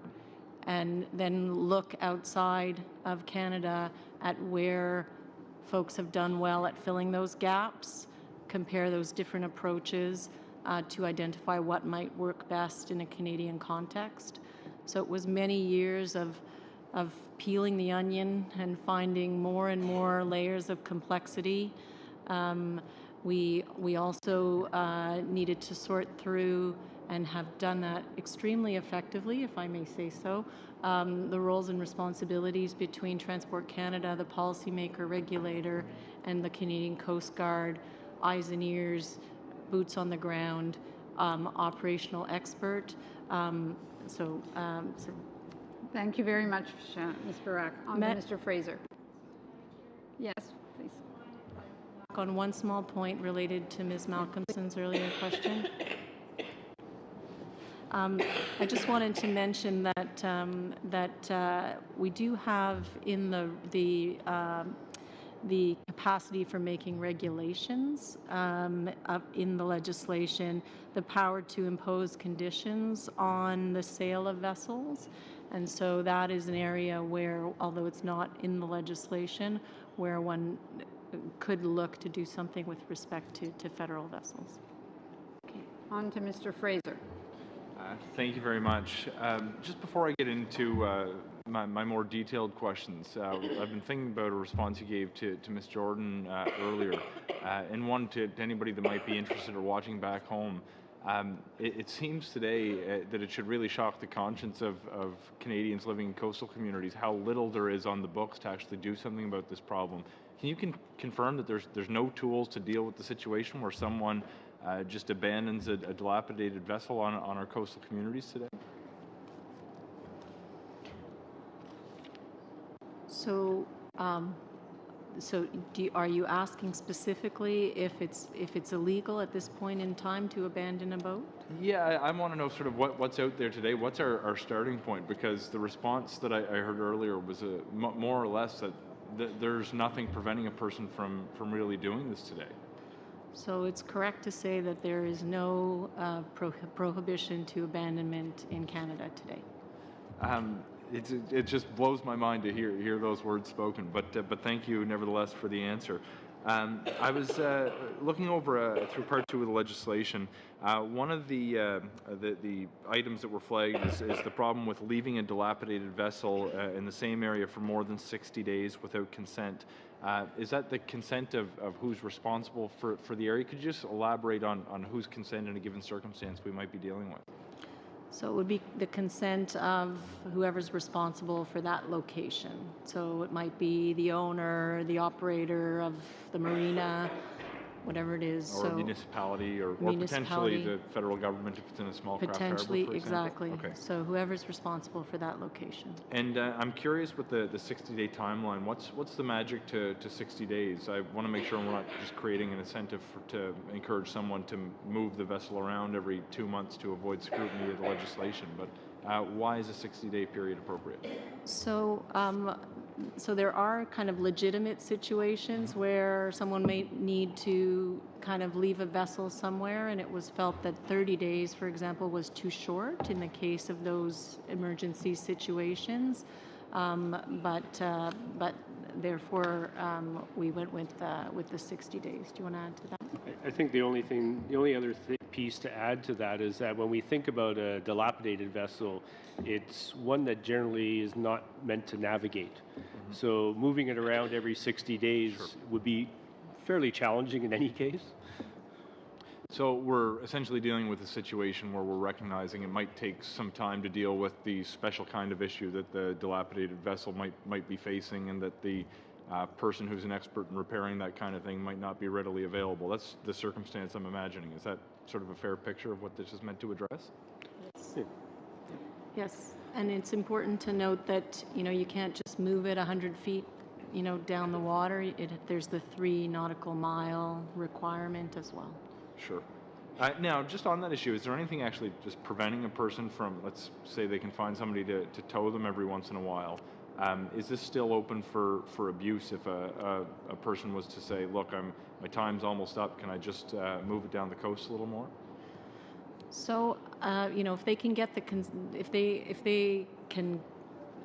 [SPEAKER 14] and then look outside of Canada at where folks have done well at filling those gaps, compare those different approaches to identify what might work best in a Canadian context. So it was many years of peeling the onion and finding more and more layers of complexity. We also needed to sort through, and have done that extremely effectively, if I may say so, the roles and responsibilities between Transport Canada, the policymaker, regulator, and the Canadian Coast Guard, eyes and ears, boots on the ground, operational expert.
[SPEAKER 1] Thank you very much, Ms. Barak. On to Mr. Fraser. Yes, please.
[SPEAKER 14] On one small point related to Ms. Malcolmson's earlier question. I just wanted to mention that we do have in the capacity for making regulations in the legislation, the power to impose conditions on the sale of vessels. And so that is an area where, although it's not in the legislation, where one could look to do something with respect to federal vessels.
[SPEAKER 1] Okay. On to Mr. Fraser.
[SPEAKER 7] Thank you very much. Just before I get into my more detailed questions, I've been thinking about a response you gave to Ms. Jordan earlier, and one to anybody that might be interested or watching back home. It seems today that it should really shock the conscience of Canadians living in coastal communities how little there is on the books to actually do something about this problem. Can you confirm that there's no tools to deal with the situation where someone just abandons a dilapidated vessel on our coastal communities today?
[SPEAKER 14] So, are you asking specifically if it's illegal at this point in time to abandon a boat?
[SPEAKER 7] Yeah, I want to know sort of what's out there today. What's our starting point? Because the response that I heard earlier was more or less that there's nothing preventing a person from really doing this today.
[SPEAKER 14] So it's correct to say that there is no prohibition to abandonment in Canada today.
[SPEAKER 7] It just blows my mind to hear those words spoken. But thank you nevertheless for the answer. I was looking over through Part 2 of the legislation. One of the items that were flagged is the problem with leaving a dilapidated vessel in the same area for more than 60 days without consent. Is that the consent of who's responsible for the area? Could you just elaborate on whose consent in a given circumstance we might be dealing with?
[SPEAKER 14] So it would be the consent of whoever's responsible for that location. So it might be the owner, the operator of the marina, whatever it is.
[SPEAKER 7] Or municipality, or potentially the federal government if it's in a small craft harbor, for example?
[SPEAKER 14] Exactly.
[SPEAKER 7] Okay.
[SPEAKER 14] So whoever's responsible for that location.
[SPEAKER 7] And I'm curious with the 60-day timeline, what's the magic to 60 days? I want to make sure we're not just creating an incentive to encourage someone to move the vessel around every 2 months to avoid scrutiny of the legislation, but why is a 60-day period appropriate?
[SPEAKER 14] So, so there are kind of legitimate situations where someone may need to kind of leave a vessel somewhere, and it was felt that 30 days, for example, was too short in the case of those emergency situations. But therefore, we went with the 60 days. Do you want to add to that?
[SPEAKER 9] I think the only other piece to add to that is that when we think about a dilapidated vessel, it's one that generally is not meant to navigate. Mm-hmm. So moving it around every 60 days would be fairly challenging in any case.
[SPEAKER 7] So we're essentially dealing with a situation where we're recognizing it might take some time to deal with the special kind of issue that the dilapidated vessel might be facing, and that the person who's an expert in repairing that kind of thing might not be readily available. That's the circumstance I'm imagining. Is that sort of a fair picture of what this is meant to address?
[SPEAKER 14] Yes. Yeah. Yes, and it's important to note that you can't just move it 100 feet down the water. There's the 3 nautical mile requirement as well.
[SPEAKER 7] Sure. Now, just on that issue, is there anything actually just preventing a person from, let's say they can find somebody to tow them every once in a while? Is this still open for abuse if a person was to say, look, my time's almost up, can I just move it down the coast a little more?
[SPEAKER 14] So, if they can get if they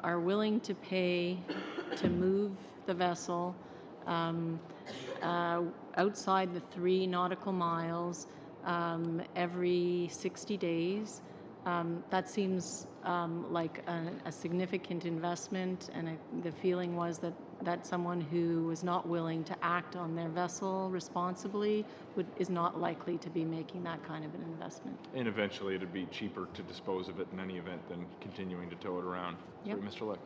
[SPEAKER 14] are willing to pay to move the vessel outside the 3 nautical miles every 60 days, that seems like a significant investment, and the feeling was that someone who was not willing to act on their vessel responsibly is not likely to be making that kind of an investment.
[SPEAKER 7] And eventually it'd be cheaper to dispose of it in any event than continuing to tow it around.
[SPEAKER 14] Yep.
[SPEAKER 7] Sorry, Mr. Lick.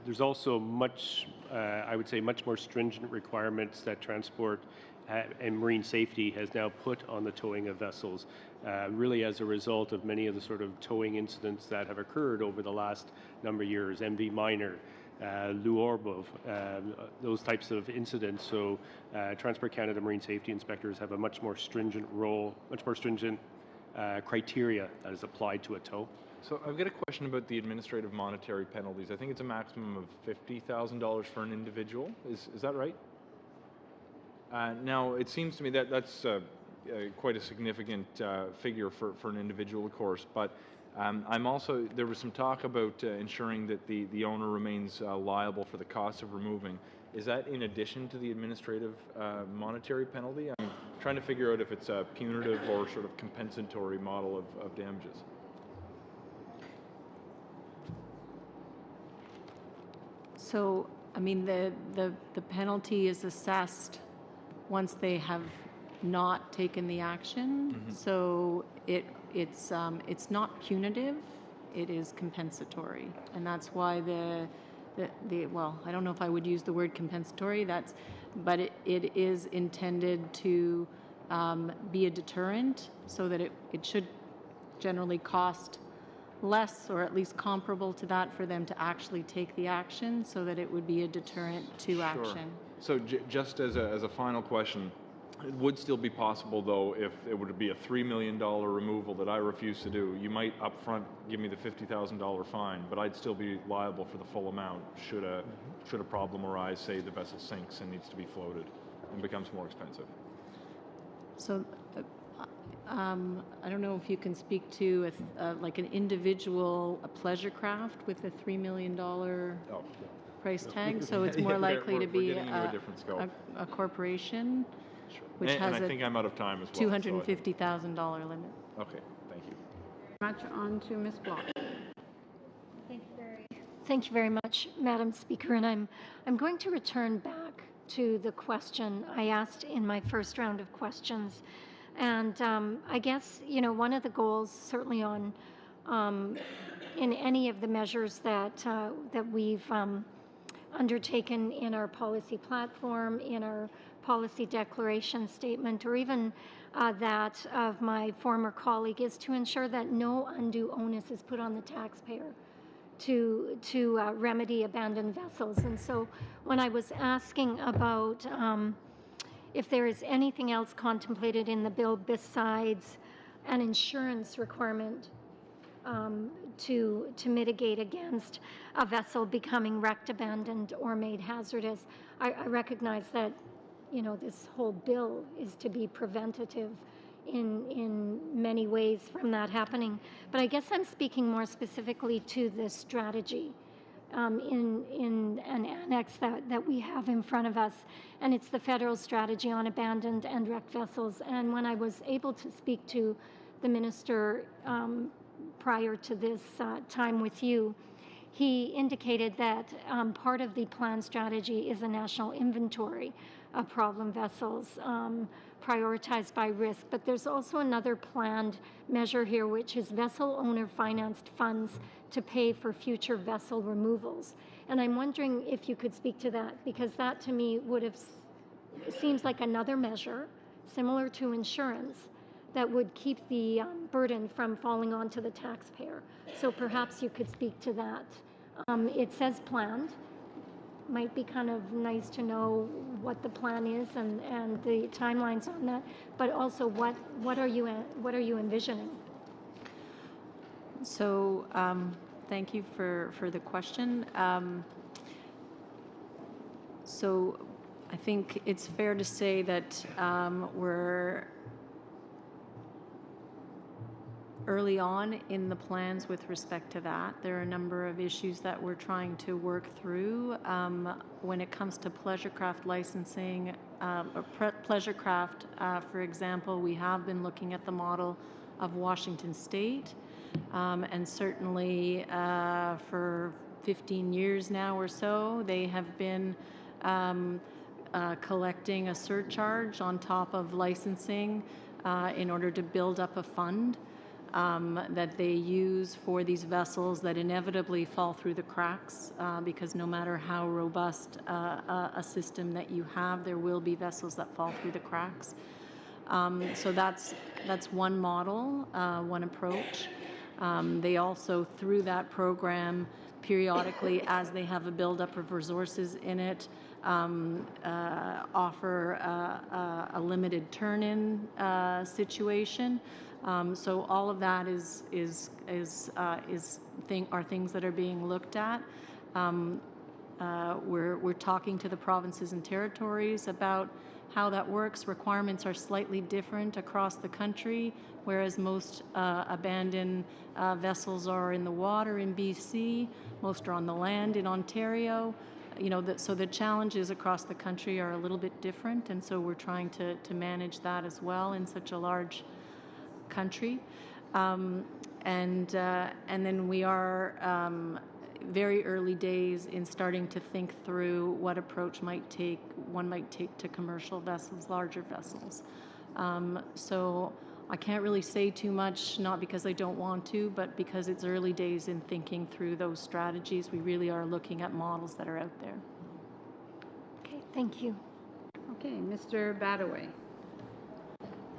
[SPEAKER 9] There's also I would say, much more stringent requirements that transport and marine safety has now put on the towing of vessels, really as a result of many of the sort of towing incidents that have occurred over the last number of years, MV Minor, Luorbov, those types of incidents. So Transport Canada Marine Safety Inspectors have a much more stringent role, much more stringent criteria that is applied to a tow.
[SPEAKER 7] So I've got a question about the administrative monetary penalties. I think it's a maximum of $50,000 for an individual. Is that right? Now, it seems to me that that's quite a significant figure for an individual, of course, but there was some talk about ensuring that the owner remains liable for the cost of removing. Is that in addition to the administrative monetary penalty? I'm trying to figure out if it's a punitive or sort of compensatory model of damages.
[SPEAKER 14] So, I mean, the penalty is assessed once they have not taken the action. So it's not punitive, it is compensatory. And that's why well, I don't know if I would use the word compensatory, but it is intended to be a deterrent, so that it should generally cost less, or at least comparable to that, for them to actually take the action, so that it would be a deterrent to action.
[SPEAKER 7] So just as a final question, it would still be possible, though, if it would be a $3 million removal that I refuse to do. You might upfront give me the $50,000 fine, but I'd still be liable for the full amount should a problem arise, say the vessel sinks and needs to be floated and becomes more expensive.
[SPEAKER 14] So I don't know if you can speak to like an individual pleasure craft with a $3 million price tag. So it's more likely to be a corporation, which has
[SPEAKER 7] I think I'm out of time as well.
[SPEAKER 14] $250,000 limit.
[SPEAKER 7] Okay, thank you.
[SPEAKER 1] Much on to Ms. Block.
[SPEAKER 4] Thank you very much, Madam Speaker. And I'm going to return back to the question I asked in my first round of questions. And I guess, one of the goals, certainly in any of the measures that we've undertaken in our policy platform, in our policy declaration statement, or even that of my former colleague, is to ensure that no undue onus is put on the taxpayer to remedy abandoned vessels. And so when I was asking about if there is anything else contemplated in the bill besides an insurance requirement to mitigate against a vessel becoming wrecked, abandoned, or made hazardous, I recognize that this whole bill is to be preventative in many ways from that happening. But I guess I'm speaking more specifically to the strategy in an annex that we have in front of us, and it's the federal strategy on abandoned and wrecked vessels. And when I was able to speak to the minister prior to this time with you, he indicated that part of the plan strategy is a national inventory of problem vessels prioritized by risk. But there's also another planned measure here, which is vessel owner financed funds to pay for future vessel removals. And I'm wondering if you could speak to that, because that to me seems like another measure similar to insurance that would keep the burden from falling onto the taxpayer. So perhaps you could speak to that. It says planned. Might be kind of nice to know what the plan is and the timelines on that, but also what are you envisioning?
[SPEAKER 14] So thank you for the question. So I think it's fair to say that we're early on in the plans with respect to that. There are a number of issues that we're trying to work through. When it comes to pleasure craft licensing, pleasure craft, for example, we have been looking at the model of Washington State, and certainly for 15 years now or so, they have been collecting a surcharge on top of licensing in order to build up a fund that they use for these vessels that inevitably fall through the cracks, because no matter how robust a system that you have, there will be vessels that fall through the cracks. So that's one model, one approach. They also, through that program, periodically, as they have a buildup of resources in it, offer a limited turn-in situation. So all of that are things that are being looked at. We're talking to the provinces and territories about how that works. Requirements are slightly different across the country, whereas most abandoned vessels are in the water in BC, most are on the land in Ontario. So the challenges across the country are a little bit different, and so we're trying to manage that as well in such a large country. And then we are very early days in starting to think through what approach one might take to commercial vessels, larger vessels. So I can't really say too much, not because I don't want to, but because it's early days in thinking through those strategies. We really are looking at models that are out there.
[SPEAKER 4] Okay, thank you.
[SPEAKER 1] Okay, Mr. Badaway.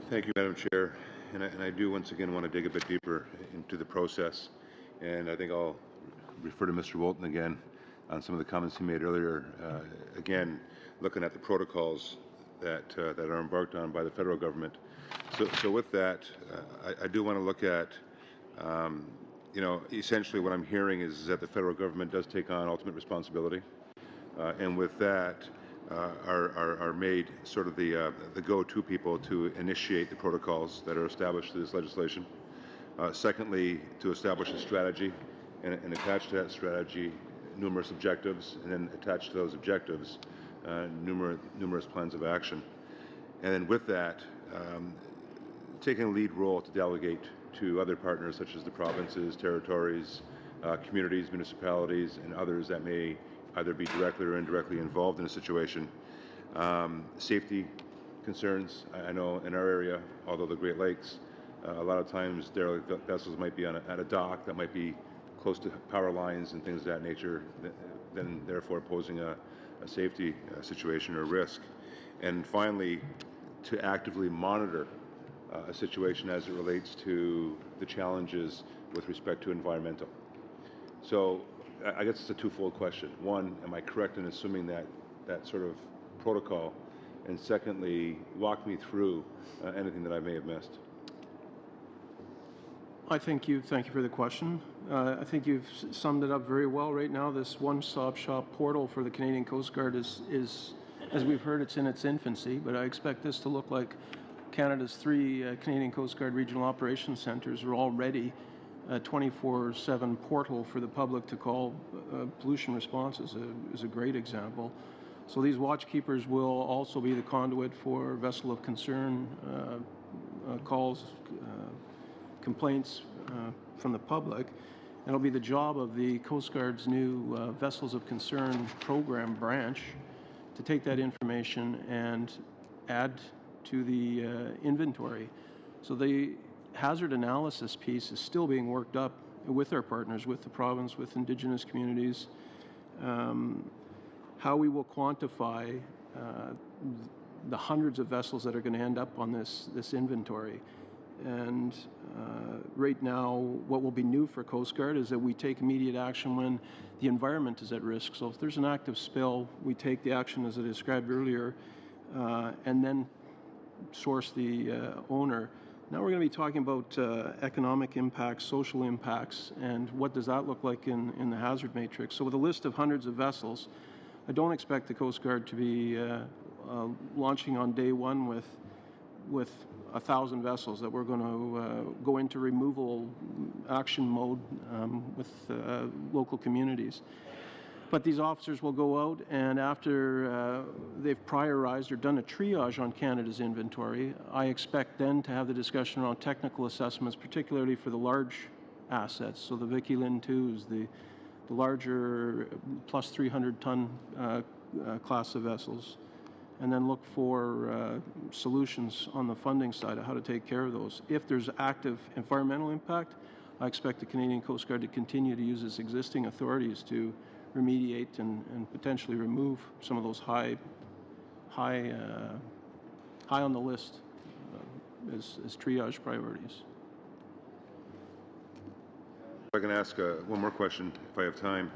[SPEAKER 11] Thank you, Madam Chair. And I do once again want to dig a bit deeper into the process. And I think I'll refer to Mr. Walton again on some of the comments he made earlier. Again, looking at the protocols that are embarked on by the federal government. So with that, I do want to look at, essentially what I'm hearing is that the federal government does take on ultimate responsibility. And with that, are made sort of the go-to people to initiate the protocols that are established through this legislation. Secondly, to establish a strategy and attach to that strategy numerous objectives, and then attach to those objectives numerous plans of action. And then with that, taking a lead role to delegate to other partners such as the provinces, territories, communities, municipalities, and others that may either be directly or indirectly involved in a situation. Safety concerns, I know in our area, although the Great Lakes, a lot of times derelict vessels might be at a dock that might be close to power lines and things of that nature, then therefore posing a safety situation or risk. And finally, to actively monitor a situation as it relates to the challenges with respect to environmental. So I guess it's a twofold question. One, am I correct in assuming that sort of protocol? And secondly, walk me through anything that I may have missed.
[SPEAKER 12] Thank you for the question. I think you've summed it up very well right now. This one-stop shop portal for the Canadian Coast Guard is, as we've heard, it's in its infancy, but I expect this to look like Canada's 3 Canadian Coast Guard regional operations centers are already a 24/7 portal for the public to call. Pollution response is a great example. So these watchkeepers will also be the conduit for vessel of concern calls, complaints from the public. And it'll be the job of the Coast Guard's new Vessels of Concern program branch to take that information and add to the inventory. So the hazard analysis piece is still being worked up with our partners, with the province, with Indigenous communities. How we will quantify the hundreds of vessels that are going to end up on this inventory. And right now, what will be new for Coast Guard is that we take immediate action when the environment is at risk. So if there's an active spill, we take the action as I described earlier, and then source the owner. Now we're going to be talking about economic impacts, social impacts, and what does that look like in the hazard matrix. So with a list of hundreds of vessels, I don't expect the Coast Guard to be launching on day one with 1,000 vessels, that we're going to go into removal action mode with local communities. But these officers will go out, and after they've priorized or done a triage on Canada's inventory, I expect then to have the discussion around technical assessments, particularly for the large assets, so the Vicky Lynn 2s, the larger plus 300-ton class of vessels, and then look for solutions on the funding side of how to take care of those. If there's active environmental impact, I expect the Canadian Coast Guard to continue to use its existing authorities to remediate and potentially remove some of those high on the list as triage priorities.
[SPEAKER 11] If I can ask one more question, if I have time,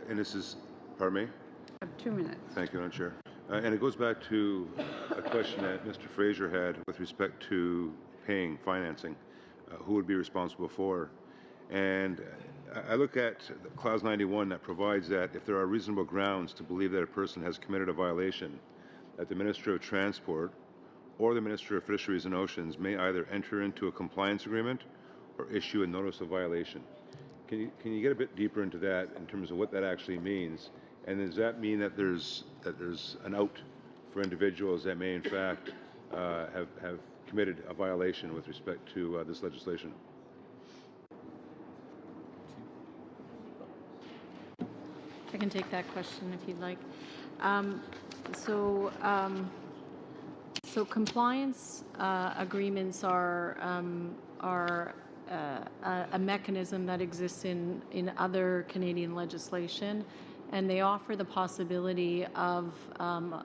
[SPEAKER 11] and this is, pardon me?
[SPEAKER 1] I have 2 minutes.
[SPEAKER 11] Thank you, Madam Chair. And it goes back to a question that Mr. Fraser had with respect to paying, financing, who would be responsible for. And I look at Clause 91 that provides that if there are reasonable grounds to believe that a person has committed a violation, that the Minister of Transport or the Minister of Fisheries and Oceans may either enter into a compliance agreement or issue a notice of violation. Can you get a bit deeper into that in terms of what that actually means? And does that mean that there's an out for individuals that may in fact have committed a violation with respect to this legislation?
[SPEAKER 14] I can take that question if you'd like. Um, so, um, so compliance agreements are a mechanism that exists in other Canadian legislation, and they offer the possibility of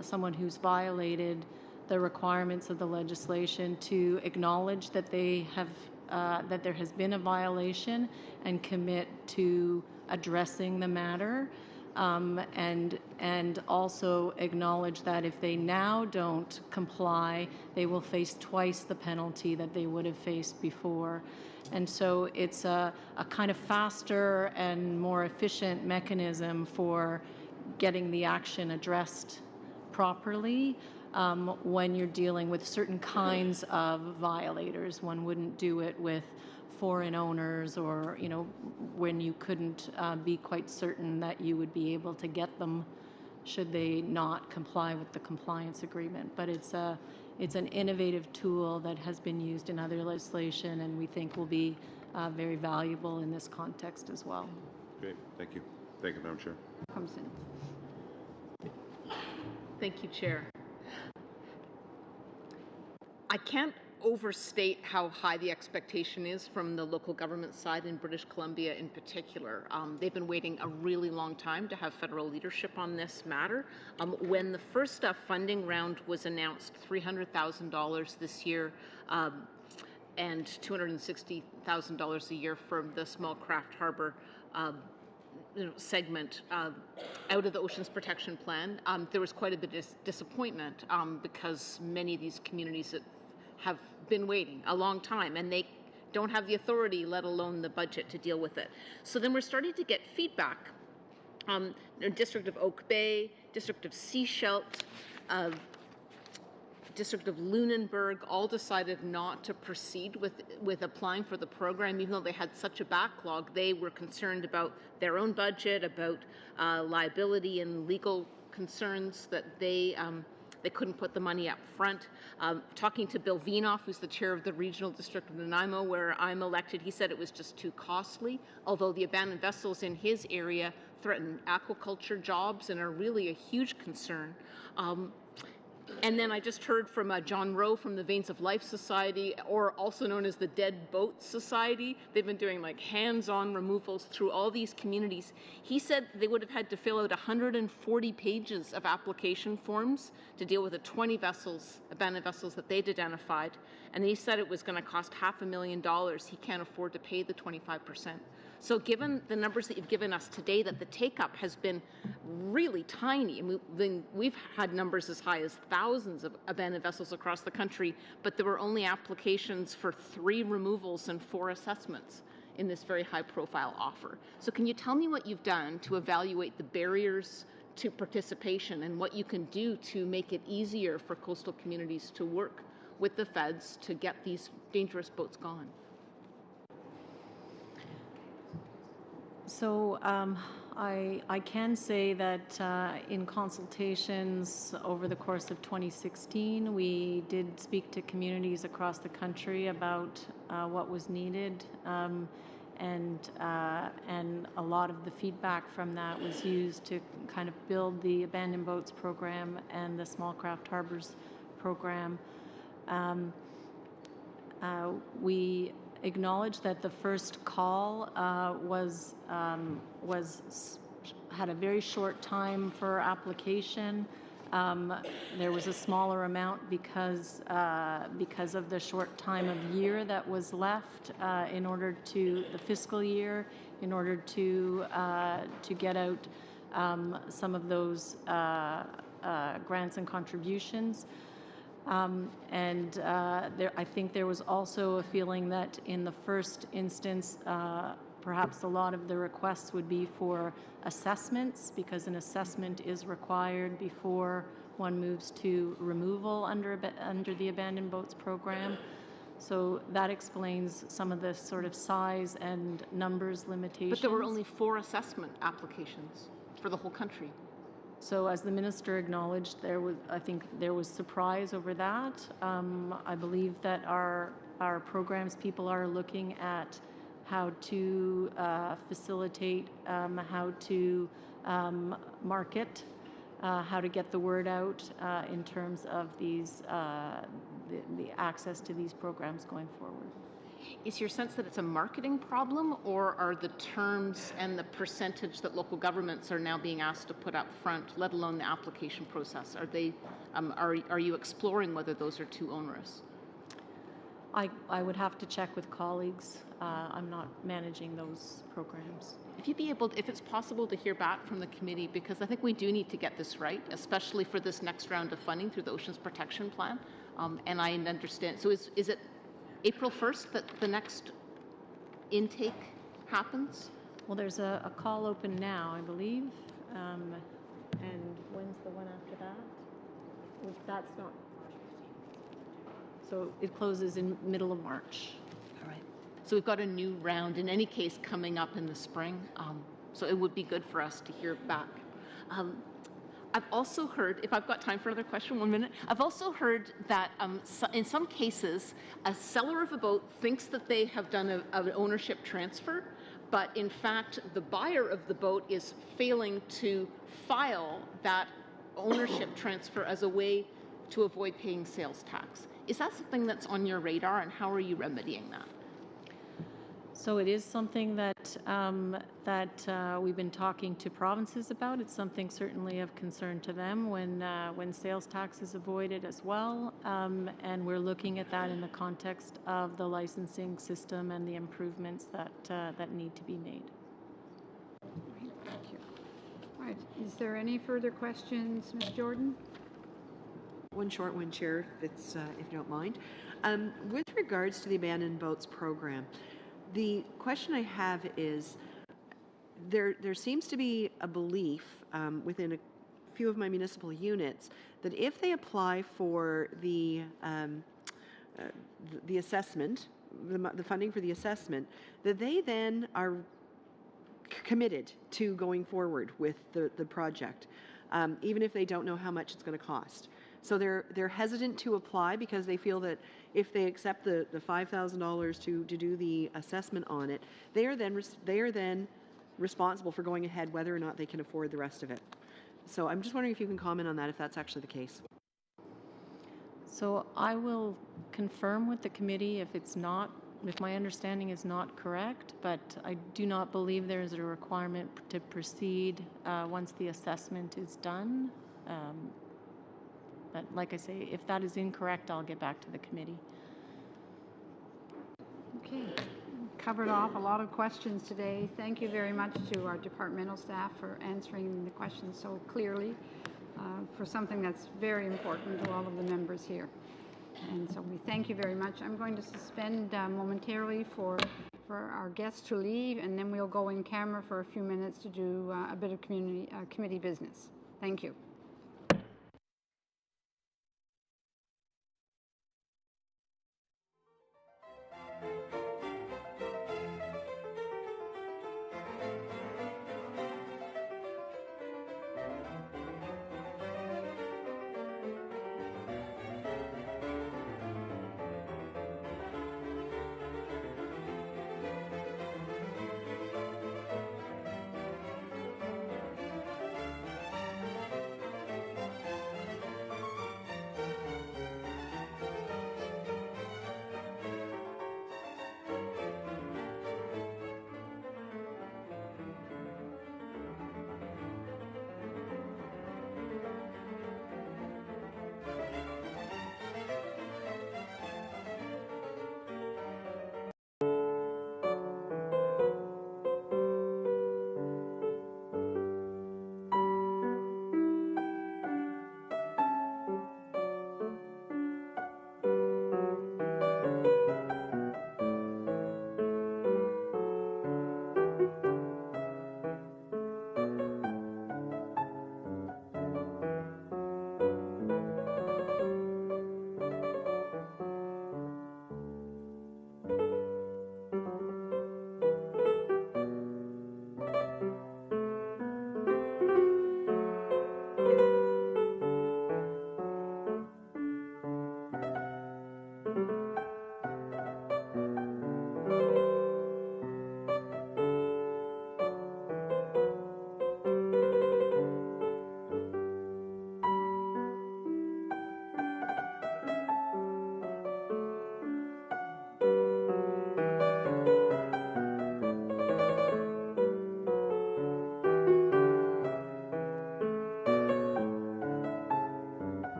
[SPEAKER 14] someone who's violated the requirements of the legislation to acknowledge that they have that there has been a violation and commit to addressing the matter, and also acknowledge that if they now don't comply, they will face twice the penalty that they would have faced before. And so it's a kind of faster and more efficient mechanism for getting the action addressed properly when you're dealing with certain kinds of violators. One wouldn't do it with foreign owners, or when you couldn't be quite certain that you would be able to get them should they not comply with the compliance agreement. But it's an innovative tool that has been used in other legislation, and we think will be very valuable in this context as well.
[SPEAKER 11] Great, thank you. Thank you, Madam Chair.
[SPEAKER 1] Thompson.
[SPEAKER 6] Thank you, Chair. I can't overstate how high the expectation is from the local government side in British Columbia in particular. They've been waiting a really long time to have federal leadership on this matter. When the first funding round was announced, $300,000 this year, and $260,000 a year from the small craft harbor segment out of the Oceans Protection Plan, there was quite a bit of disappointment because many of these communities that have been waiting a long time, and they don't have the authority, let alone the budget, to deal with it. So then we're starting to get feedback. The District of Oak Bay, District of Seashelt, District of Lunenburg all decided not to proceed with applying for the program, even though they had such a backlog. They were concerned about their own budget, about liability and legal concerns that they couldn't put the money up front. Talking to Bill Vienoff, who's the chair of the Regional District of Nanaimo, where I'm elected, he said it was just too costly, although the abandoned vessels in his area threaten aquaculture jobs and are really a huge concern. And then I just heard from John Rowe from the Veins of Life Society, or also known as the Dead Boat Society. They've been doing like hands-on removals through all these communities. He said they would have had to fill out 140 pages of application forms to deal with the 20 vessels, abandoned vessels that they'd identified. And he said it was going to cost $500,000. He can't afford to pay the 25%. So given the numbers that you've given us today, that the take-up has been really tiny, and we've had numbers as high as thousands of abandoned vessels across the country, but there were only applications for 3 removals and 4 assessments in this very high-profile offer. So can you tell me what you've done to evaluate the barriers to participation and what you can do to make it easier for coastal communities to work with the feds to get these dangerous boats gone?
[SPEAKER 14] So I can say that in consultations over the course of 2016, we did speak to communities across the country about what was needed, and a lot of the feedback from that was used to kind of build the Abandoned Boats program and the Small Craft Harbors program. We acknowledge that the first call had a very short time for application. There was a smaller amount because of the short time of year that was left in order to the fiscal year, in order to get out some of those grants and contributions. I think there was also a feeling that in the first instance, perhaps a lot of the requests would be for assessments, because an assessment is required before one moves to removal under the Abandoned Boats program. So that explains some of the sort of size and numbers limitations.
[SPEAKER 6] But there were only 4 assessment applications for the whole country.
[SPEAKER 14] So as the minister acknowledged, I think there was surprise over that. I believe that our programs people are looking at how to facilitate, how to market, how to get the word out in terms of these the access to these programs going forward.
[SPEAKER 6] Is your sense that it's a marketing problem, or are the terms and the percentage that local governments are now being asked to put up front, let alone the application process, are they are you exploring whether those are too onerous?
[SPEAKER 14] I would have to check with colleagues. I'm not managing those programs.
[SPEAKER 6] If you'd be able, if it's possible to hear back from the committee, because I think we do need to get this right, especially for this next round of funding through the Oceans Protection Plan. And I understand, so is it April 1st that the next intake happens?
[SPEAKER 14] Well, there's a call open now, I believe. And when's the one after that? That's not. So it closes in middle of March.
[SPEAKER 6] All right. So we've got a new round, in any case, coming up in the spring. So it would be good for us to hear back. I've also heard, if I've got time for another question, 1 minute. I've also heard that in some cases, a seller of a boat thinks that they have done an ownership transfer, but in fact, the buyer of the boat is failing to file that ownership transfer as a way to avoid paying sales tax. Is that something that's on your radar, and how are you remedying that?
[SPEAKER 14] So it is something that we've been talking to provinces about. It's something certainly of concern to them when sales tax is avoided as well, and we're looking at that in the context of the licensing system and the improvements that need to be made.
[SPEAKER 1] Thank you. All right. Is there any further questions, Ms. Jordan?
[SPEAKER 5] One short one, Chair, if you don't mind. With regards to the abandoned boats program, the question I have is, there seems to be a belief within a few of my municipal units that if they apply for the assessment, the funding for the assessment, that they then are committed to going forward with the project, even if they don't know how much it's going to cost. So they're hesitant to apply because they feel that if they accept the $5,000 to do the assessment on it, they are then responsible for going ahead whether or not they can afford the rest of it. So I'm just wondering if you can comment on that, if that's actually the case.
[SPEAKER 14] So I will confirm with the committee if my understanding is not correct, but I do not believe there is a requirement to proceed once the assessment is done. But like I say, if that is incorrect, I'll get back to the committee.
[SPEAKER 1] Okay. Covered off a lot of questions today. Thank you very much to our departmental staff for answering the questions so clearly for something that's very important to all of the members here. And so we thank you very much. I'm going to suspend momentarily for our guests to leave, and then we'll go in camera for a few minutes to do a bit of committee business. Thank you.